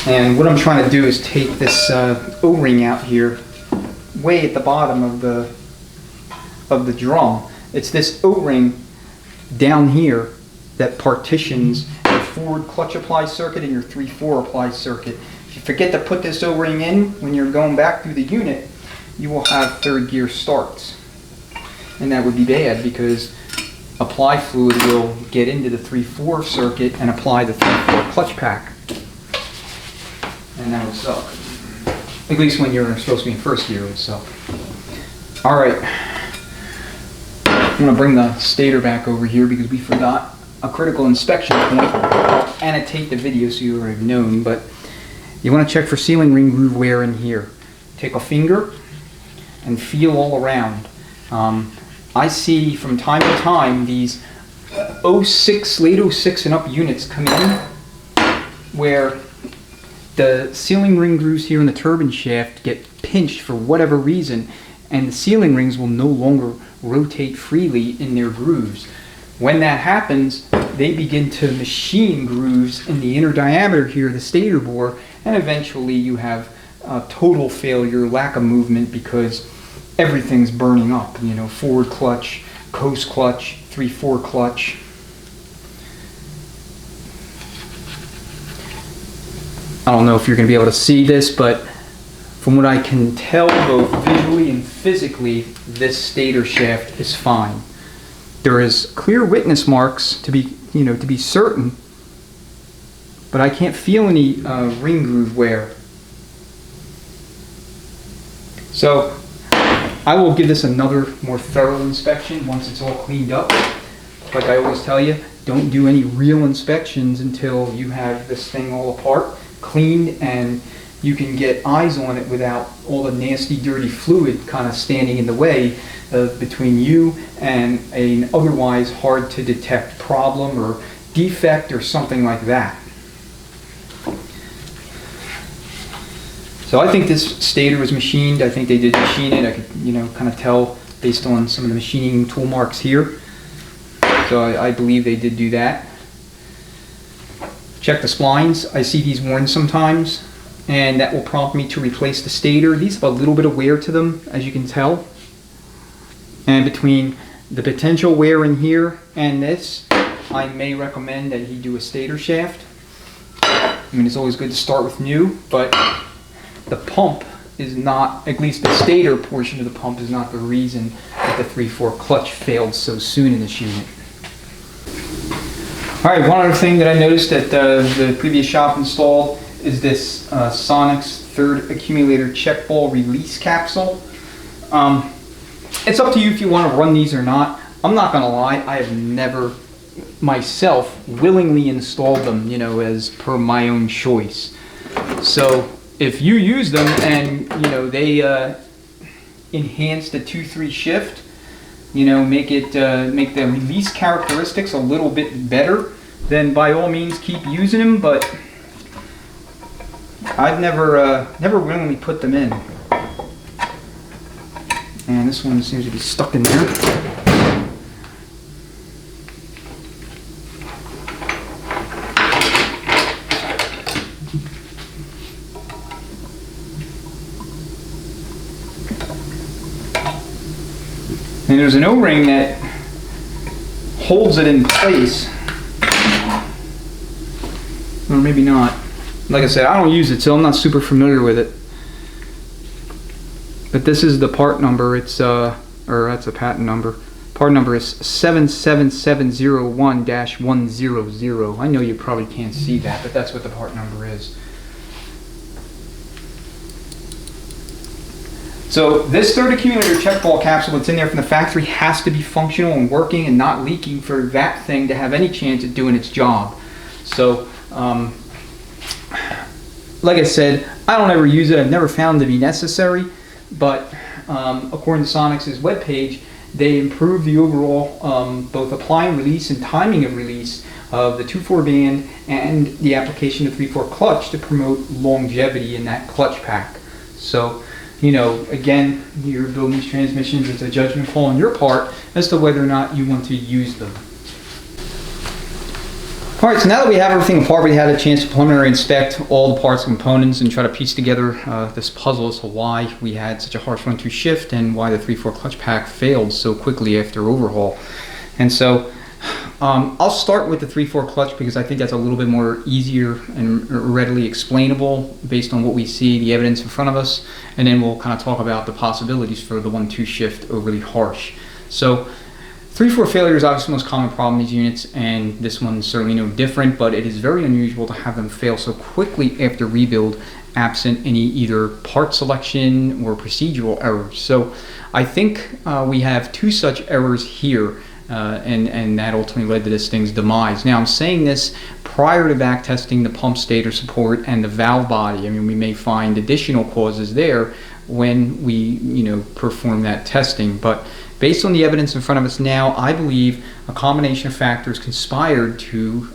And what I'm trying to do is take this O-ring out here, way at the bottom of the drum. It's this O-ring down here that partitions your forward clutch apply circuit and your 3/4 apply circuit. If you forget to put this O-ring in when you're going back through the unit, you will have third gear starts. And that would be bad because apply fluid will get into the 3/4 circuit and apply the 3/4 clutch pack. And that would suck. At least when you're supposed to be in first gear, it would suck. Alright. I'm going to bring the stator back over here because we forgot a critical inspection point. I'll annotate the video so you already have known, but you want to check for sealing ring groove wear in here. Take a finger and feel all around. I see from time to time these 06, late 06 and up units come in where the sealing ring grooves here in the turbine shaft get pinched for whatever reason, and the sealing rings will no longer rotate freely in their grooves. When that happens, they begin to machine grooves in the inner diameter here, the stator bore, and eventually you have total failure, lack of movement, because everything's burning up. Forward clutch, coast clutch, 3/4 clutch. I don't know if you're going to be able to see this, but from what I can tell, both visually and physically, this stator shaft is fine. There is clear witness marks to be certain, but I can't feel any ring groove wear. So I will give this another more thorough inspection once it's all cleaned up. Like I always tell you, don't do any real inspections until you have this thing all apart, cleaned, and you can get eyes on it without all the nasty, dirty fluid kind of standing in the way between you and an otherwise hard to detect problem or defect or something like that. So I think this stator was machined. I think they did machine it. I could, kind of tell based on some of the machining tool marks here. So I believe they did do that. Check the splines. I see these worn sometimes, and that will prompt me to replace the stator. These have a little bit of wear to them, as you can tell. And between the potential wear in here and this, I may recommend that you do a stator shaft. I mean, it's always good to start with new, but the pump is not, at least the stator portion of the pump is not the reason that the 3/4 clutch failed so soon in this unit. Alright, one other thing that I noticed that the previous shop installed is this Sonic's third accumulator check ball release capsule. It's up to you if you want to run these or not. I'm not going to lie, I have never myself willingly installed them, as per my own choice. So if you use them and they enhance the 2-3 shift, make the release characteristics a little bit better, then by all means keep using them. But I've never willingly put them in. And this one seems to be stuck in there. And there's an O-ring that holds it in place. Or maybe not. Like I said, I don't use it, so I'm not super familiar with it. But this is the part number. It's or that's a patent number. Part number is 77701-100. I know you probably can't see that, but that's what the part number is. So this third accumulator check ball capsule that's in there from the factory has to be functional and working and not leaking for that thing to have any chance at doing its job. So, like I said, I don't ever use it. I've never found it to be necessary. But according to Sonic's webpage, they improved the overall both apply and release and timing of release of the 2/4 band and the application of 3/4 clutch to promote longevity in that clutch pack. So, you know, again, you're building these transmissions. It's a judgment call on your part as to whether or not you want to use them. Alright, so now that we have everything apart, we had a chance to preliminary inspect all the parts and components and try to piece together this puzzle as to why we had such a harsh 1-2 shift and why the 3/4 clutch pack failed so quickly after overhaul. And so I'll start with the 3/4 clutch because I think that's a little bit more easier and readily explainable based on what we see, the evidence in front of us, and then we'll kind of talk about the possibilities for the 1-2 shift overly harsh. So 3/4 failure is obviously the most common problem in these units, and this one's certainly no different, but it is very unusual to have them fail so quickly after rebuild absent any either part selection or procedural errors. So I think we have two such errors here, and that ultimately led to this thing's demise. Now I'm saying this prior to back testing the pump stator support and the valve body. I mean, we may find additional causes there when we, you know, perform that testing, but based on the evidence in front of us now, I believe a combination of factors conspired to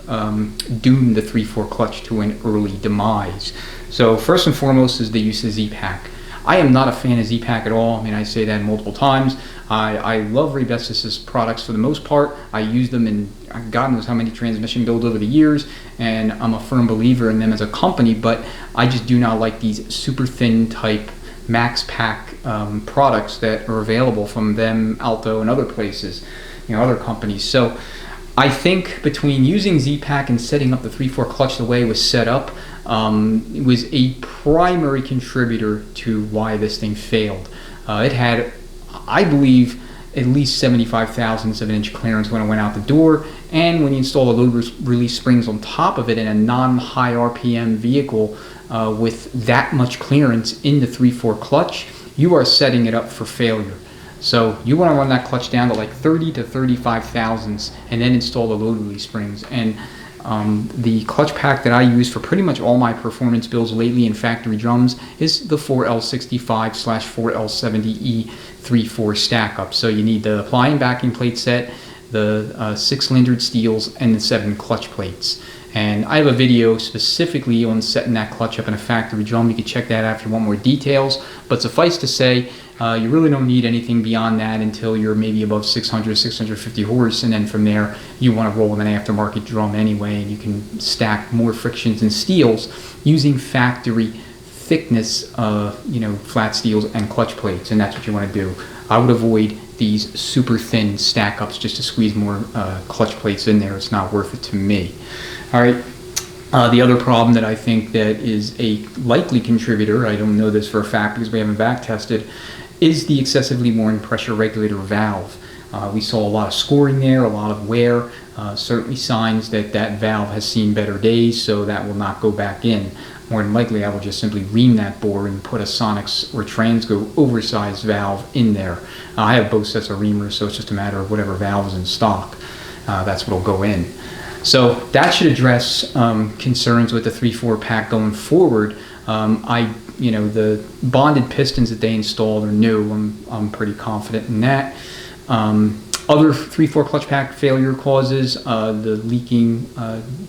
doom the 3/4 clutch to an early demise. So first and foremost is the use of Z-Pack. I am not a fan of Z-Pack at all. I mean, I say that multiple times. I love Rebestis' products for the most part. I use them in God knows how many transmission builds over the years, and I'm a firm believer in them as a company, but I just do not like these super thin type max pack products that are available from them, Alto, and other places, you know, other companies. So I think between using Z-Pack and setting up the 3/4 clutch the way it was set up, it was a primary contributor to why this thing failed. It had, I believe, at least 75 thousandths of an inch clearance when it went out the door, and when you install the load release springs on top of it in a non-high RPM vehicle with that much clearance in the 3/4 clutch, you are setting it up for failure. So you want to run that clutch down to like 30 to 35 thousandths and then install the load release springs. And the clutch pack that I use for pretty much all my performance builds lately in factory drums is the 4L65/4L70E 3/4 stack up. So you need the apply and backing plate set, the 6 cylindered steels, and the 7 clutch plates. And I have a video specifically on setting that clutch up in a factory drum. You can check that out if you want more details. But suffice to say, you really don't need anything beyond that until you're maybe above 600, 650 horse. And then from there, you want to roll with an aftermarket drum anyway. And you can stack more frictions and steels using factory thickness, you know, flat steels and clutch plates. And that's what you want to do. I would avoid these super thin stack ups just to squeeze more clutch plates in there. It's not worth it to me. All right. The other problem that I think that is a likely contributor, I don't know this for a fact because we haven't back tested, is the excessively worn pressure regulator valve. We saw a lot of scoring there, a lot of wear, certainly signs that that valve has seen better days, so that will not go back in. More than likely, I will just simply ream that bore and put a Sonics or Transgo oversized valve in there. I have both sets of reamers, so it's just a matter of whatever valve is in stock. That's what will go in. So that should address concerns with the 3/4 pack going forward. You know, the bonded pistons that they installed are new. I'm pretty confident in that. Other 3/4 clutch pack failure causes, the leaking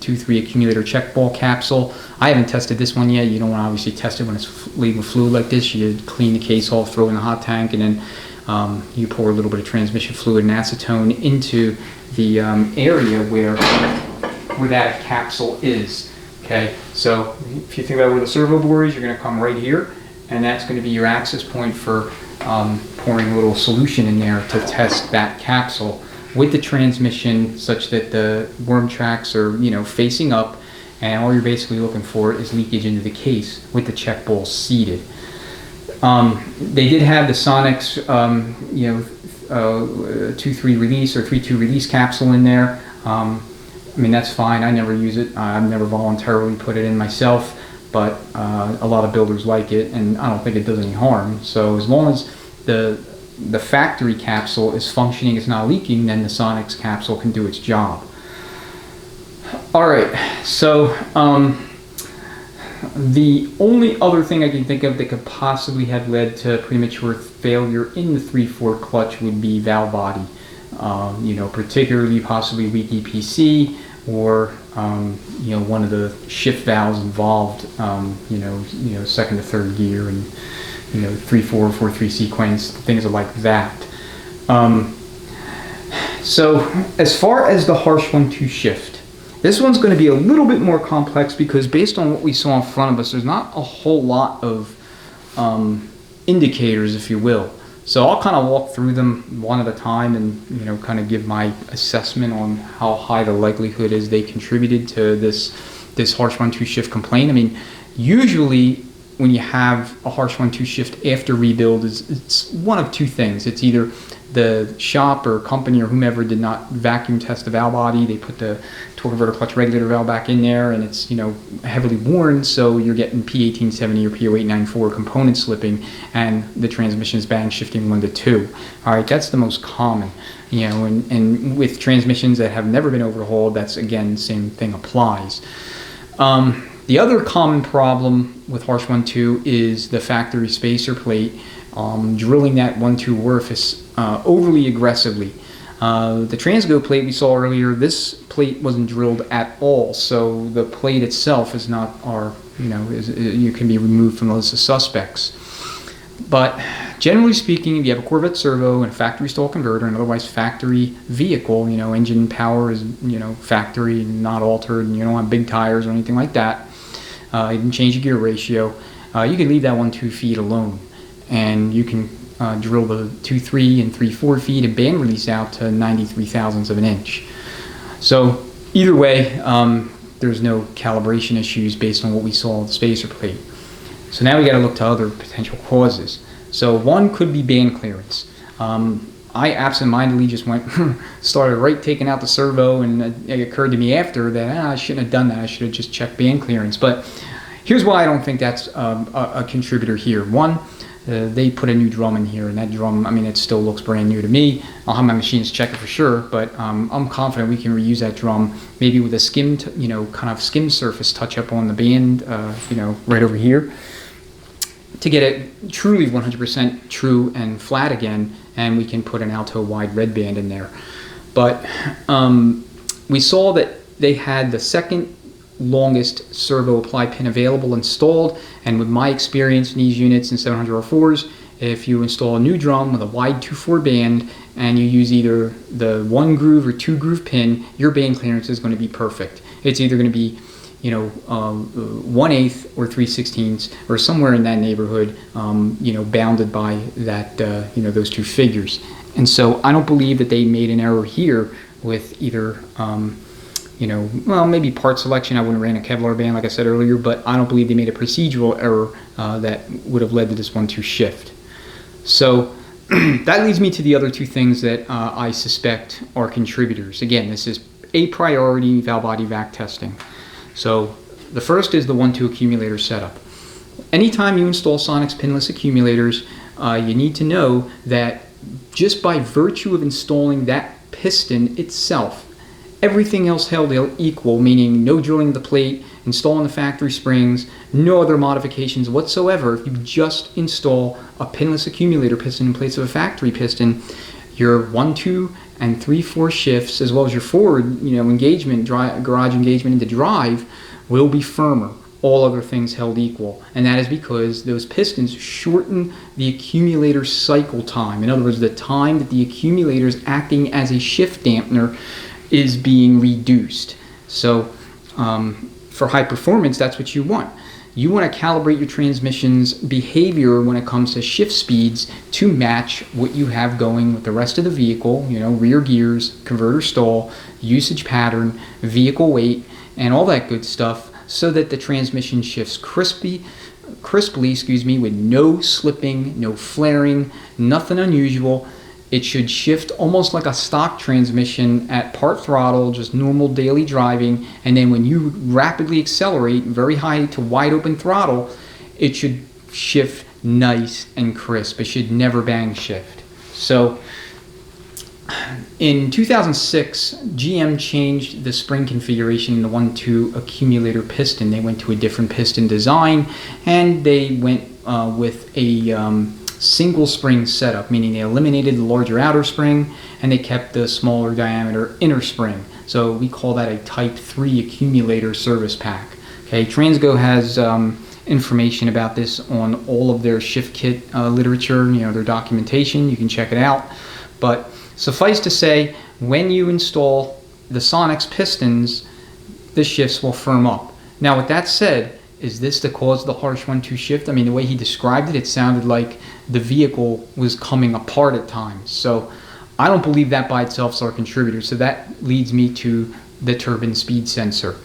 2-3 accumulator check ball capsule. I haven't tested this one yet. You don't want to obviously test it when it's laden with fluid like this. You clean the case off, throw it in the hot tank, and then You pour a little bit of transmission fluid and acetone into the area where that capsule is. Okay, so if you think about where the servo bore is, you're going to come right here, and that's going to be your access point for pouring a little solution in there to test that capsule with the transmission, such that the worm tracks are, facing up, and all you're basically looking for is leakage into the case with the check bowl seated. They did have the Sonics, 2-3 release or 3-2 release capsule in there. That's fine. I never use it. I've never voluntarily put it in myself, but a lot of builders like it, and I don't think it does any harm. So as long as the factory capsule is functioning, it's not leaking, then the Sonics capsule can do its job. All right, so the only other thing I can think of that could possibly have led to premature failure in the 3/4 clutch would be valve body. Particularly possibly weak EPC, or one of the shift valves involved, second to third gear, and 3/4, 4/3 sequence, things like that. So as far as the harsh 1-2 shift, this one's going to be a little bit more complex, because based on what we saw in front of us, there's not a whole lot of indicators, if you will. So I'll kind of walk through them one at a time and kind of give my assessment on how high the likelihood is they contributed to this harsh 1-2 shift complaint. Usually when you have a harsh 1-2 shift after rebuild, it's one of two things. It's either the shop or company or whomever did not vacuum test the valve body. They put the torque converter clutch regulator valve back in there, and it's heavily worn, so you're getting P1870 or P0894 component slipping, and the transmission is bang shifting 1 to 2. All right, that's the most common. And with transmissions that have never been overhauled, that's again, same thing applies. The other common problem with harsh 1-2 is the factory spacer plate drilling that 1-2 orifice overly aggressively. The transgo plate we saw earlier, this plate wasn't drilled at all, so the plate itself is not you can be removed from the list of suspects. But generally speaking, if you have a Corvette servo and a factory stall converter, and otherwise factory vehicle, engine power is factory and not altered, and you don't have big tires or anything like that, you can change the gear ratio, you can leave that 1-2 feet alone, and you can drill the 2-3 and 3/4 feet and band release out to 93 thousandths of an inch. So either way, there's no calibration issues based on what we saw with the spacer plate. So now we got to look to other potential causes. So one could be band clearance. I absentmindedly just started taking out the servo, and it occurred to me after that I shouldn't have done that. I should have just checked band clearance. But here's why I don't think that's a contributor here. One, they put a new drum in here, and that drum, it still looks brand new to me. I'll have my machines check it for sure, but I'm confident we can reuse that drum, maybe with a skim, kind of skim surface touch up on the band, right over here, to get it truly 100% true and flat again, and we can put an alto wide red band in there. But we saw that they had the second longest servo apply pin available installed, and with my experience in these units in 700R4s, if you install a new drum with a wide 2/4 band and you use either the 1 groove or 2 groove pin, your band clearance is going to be perfect. It's either going to be 1/8 or 3/16 or somewhere in that neighborhood, bounded by that those two figures. And so I don't believe that they made an error here with either maybe part selection. I wouldn't ran a Kevlar band like I said earlier, but I don't believe they made a procedural error that would have led to this 1-2 shift. So that leads me to the other two things that I suspect are contributors. Again, this is a priority valve body vac testing. So the first is the 1-2 accumulator setup. Anytime you install Sonic's pinless accumulators, you need to know that just by virtue of installing that piston itself, everything else held equal, meaning no drilling of the plate, installing the factory springs, no other modifications whatsoever. If you just install a pinless accumulator piston in place of a factory piston, your 1-2 and 3/4 shifts, as well as your forward, engagement, garage engagement into drive, will be firmer. all other things held equal. And that is because those pistons shorten the accumulator cycle time. In other words, the time that the accumulator is acting as a shift dampener is being reduced. So for high performance, that's what you want. You want to calibrate your transmission's behavior when it comes to shift speeds to match what you have going with the rest of the vehicle, rear gears, converter stall, usage pattern, vehicle weight, and all that good stuff, so that the transmission shifts crisply, with no slipping, no flaring, nothing unusual. It should shift almost like a stock transmission at part throttle, just normal daily driving. And then when you rapidly accelerate, very high to wide open throttle, it should shift nice and crisp. It should never bang shift. So in 2006, GM changed the spring configuration in the 1-2 accumulator piston. They went to a different piston design, and they went with a single spring setup, meaning they eliminated the larger outer spring and they kept the smaller diameter inner spring. So we call that a Type 3 accumulator service pack. Okay, Transgo has information about this on all of their shift kit literature, their documentation. You can check it out. But suffice to say, when you install the Sonex pistons, the shifts will firm up. Now, with that said, is this the cause of the harsh 1-2 shift? I mean, the way he described it, it sounded like the vehicle was coming apart at times. So I don't believe that by itself is our contributor. So that leads me to the turbine speed sensor.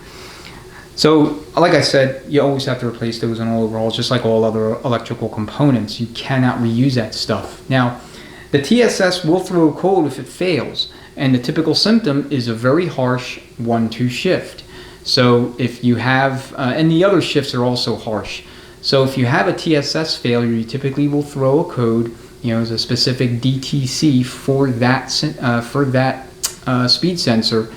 So like I said, you always have to replace those on all overhauls, just like all other electrical components. You cannot reuse that stuff. Now, the TSS will throw a code if it fails. And the typical symptom is a very harsh 1-2 shift. So if you have, and the other shifts are also harsh. So if you have a TSS failure, you typically will throw a code, as a specific DTC for that speed sensor,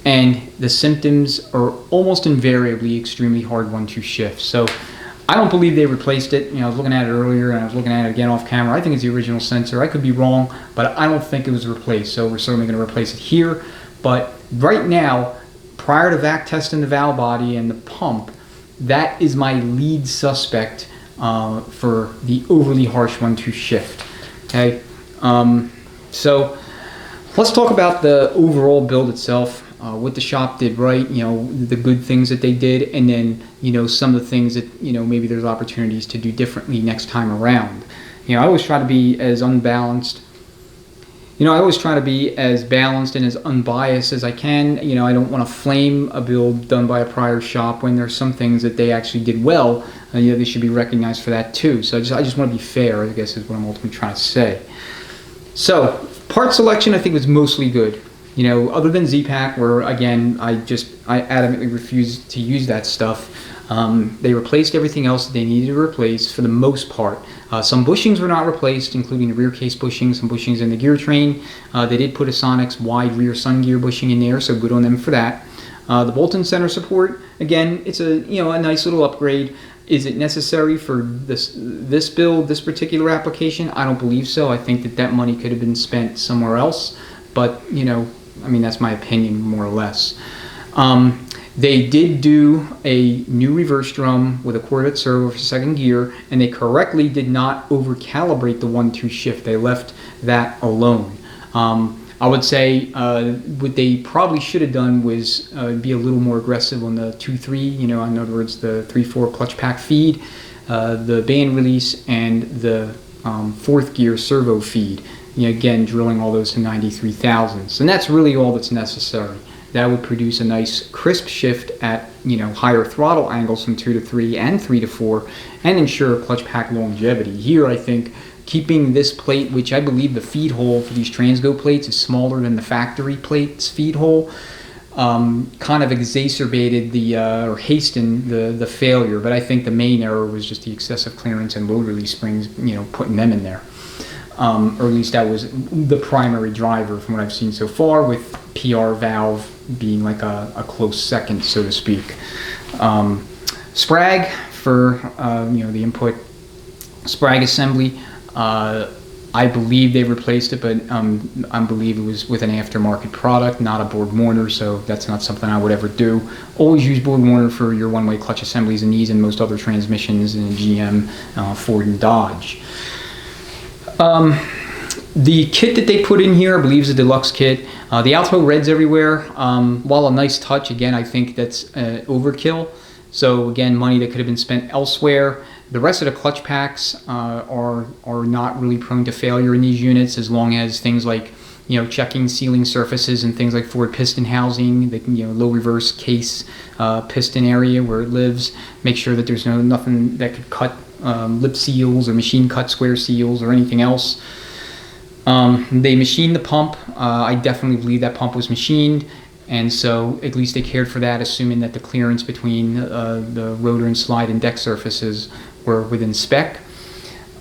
and the symptoms are almost invariably extremely hard 1-2 shifts. So I don't believe they replaced it. I was looking at it earlier, and I was looking at it again off camera. I think it's the original sensor. I could be wrong, but I don't think it was replaced. So we're certainly going to replace it here. But right now, prior to vac testing the valve body and the pump, that is my lead suspect for the overly harsh 1-2 shift. Okay, so let's talk about the overall build itself. What the shop did right, the good things that they did, and then some of the things that maybe there's opportunities to do differently next time around. I always try to be as unbalanced. I always try to be as balanced and as unbiased as I can. I don't want to flame a build done by a prior shop when there's some things that they actually did well. They should be recognized for that too. So I just want to be fair, I guess, is what I'm ultimately trying to say. So part selection, I think, was mostly good. Other than Z-Pack, where again I adamantly refused to use that stuff. They replaced everything else that they needed to replace for the most part. Some bushings were not replaced, including the rear case bushings, some bushings in the gear train. They did put a Sonex wide rear sun gear bushing in there, so good on them for that. The Bolton center support, again, it's a nice little upgrade. Is it necessary for this build, this particular application? I don't believe so. I think that money could have been spent somewhere else, but that's my opinion, more or less. They did do a new reverse drum with a Corvette servo for second gear, and they correctly did not over-calibrate the 1-2 shift. They left that alone. I would say what they probably should have done was be a little more aggressive on the 2-3, in other words, the 3-4 clutch pack feed, the band release, and the fourth gear servo feed. Again, drilling all those to 93 thousandths. And that's really all that's necessary. That would produce a nice crisp shift at higher throttle angles from 2 to 3 and 3 to 4, and ensure clutch pack longevity. Here, I think keeping this plate, which I believe the feed hole for these Transgo plates is smaller than the factory plate's feed hole, kind of exacerbated or hastened the failure. But I think the main error was just the excessive clearance and load release springs, putting them in there. Or at least that was the primary driver from what I've seen so far, with PR valve being like a close second, so to speak. Sprag for the input sprag assembly. I believe they replaced it, but I believe it was with an aftermarket product, not a board warner, so that's not something I would ever do. Always use board warner for your one-way clutch assemblies and these and most other transmissions in GM, Ford, and Dodge. The kit that they put in here, I believe, is a deluxe kit. The Alto Red's everywhere. While a nice touch, again, I think that's overkill. So again, money that could have been spent elsewhere. The rest of the clutch packs are not really prone to failure in these units, as long as things like, you know, checking sealing surfaces and things like Ford piston housing, the, you know, low reverse case piston area where it lives. Make sure that there's nothing that could cut lip seals or machine cut square seals or anything else. They machined the pump. I definitely believe that pump was machined. And so at least they cared for that, assuming that the clearance between the rotor and slide and deck surfaces were within spec.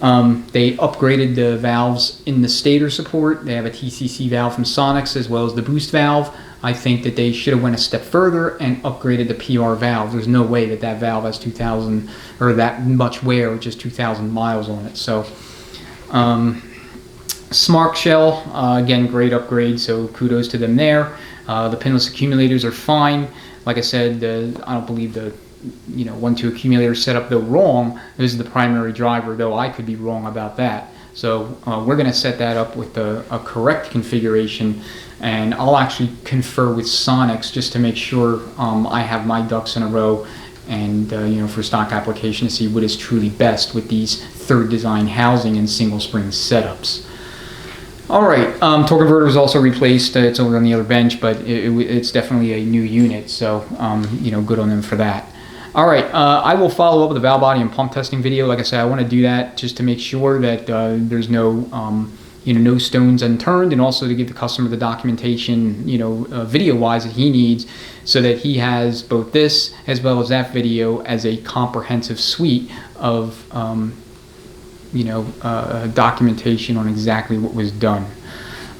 They upgraded the valves in the stator support. They have a TCC valve from Sonics as well as the boost valve. I think that they should have went a step further and upgraded the PR valve. There's no way that that valve has 2,000 or that much wear with just 2,000 miles on it. So Smart Shell, again, great upgrade, so kudos to them there. The pinless accumulators are fine. Like I said, I don't believe the 1-2 accumulator setup, though wrong. This is the primary driver, though I could be wrong about that. So we're going to set that up with a correct configuration, and I'll actually confer with Sonics just to make sure I have my ducks in a row, and for stock application to see what is truly best with these third design housing and single spring setups. All right, torque converter is also replaced. It's over on the other bench, but it's definitely a new unit, so good on them for that. All right, I will follow up with a valve body and pump testing video. Like I said, I want to do that just to make sure that there's no no stones unturned, and also to give the customer the documentation, video-wise that he needs, so that he has both this as well as that video as a comprehensive suite of documentation on exactly what was done.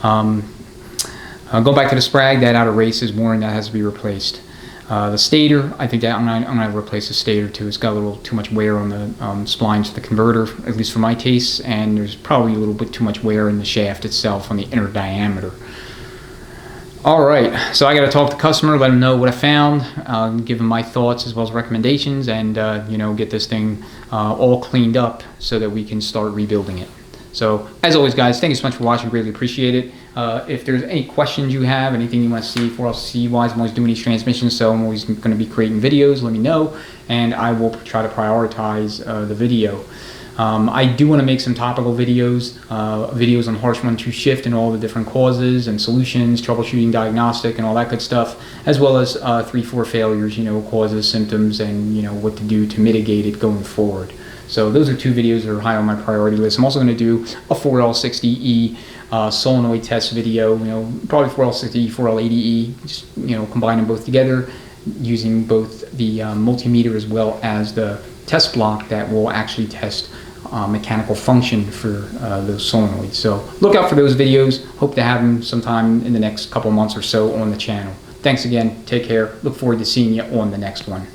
I'll go back to the Sprag. That outer race is worn. That has to be replaced. The stator, I think that I'm gonna replace the stator too. It's got a little too much wear on the splines of the converter, at least for my taste, and there's probably a little bit too much wear in the shaft itself on the inner diameter. All right, so I got to talk to the customer, let him know what I found, give him my thoughts as well as recommendations, and get this thing all cleaned up so that we can start rebuilding it. So as always, guys, thank you so much for watching. Greatly appreciate it. If there's any questions you have, anything you want to see for LCC wise, I'm always doing these transmissions, so I'm always going to be creating videos. Let me know, and I will try to prioritize the video. I do want to make some topical videos, videos on harsh 1-2 shift and all the different causes and solutions, troubleshooting, diagnostic, and all that good stuff, as well as 3-4 failures, causes, symptoms, and what to do to mitigate it going forward. So those are 2 videos that are high on my priority list. I'm also going to do a 4L60E solenoid test video, probably 4L60E, 4L80E, just combine them both together using both the multimeter as well as the test block that will actually test mechanical function for those solenoids. So look out for those videos. Hope to have them sometime in the next couple months or so on the channel. Thanks again. Take care. Look forward to seeing you on the next one.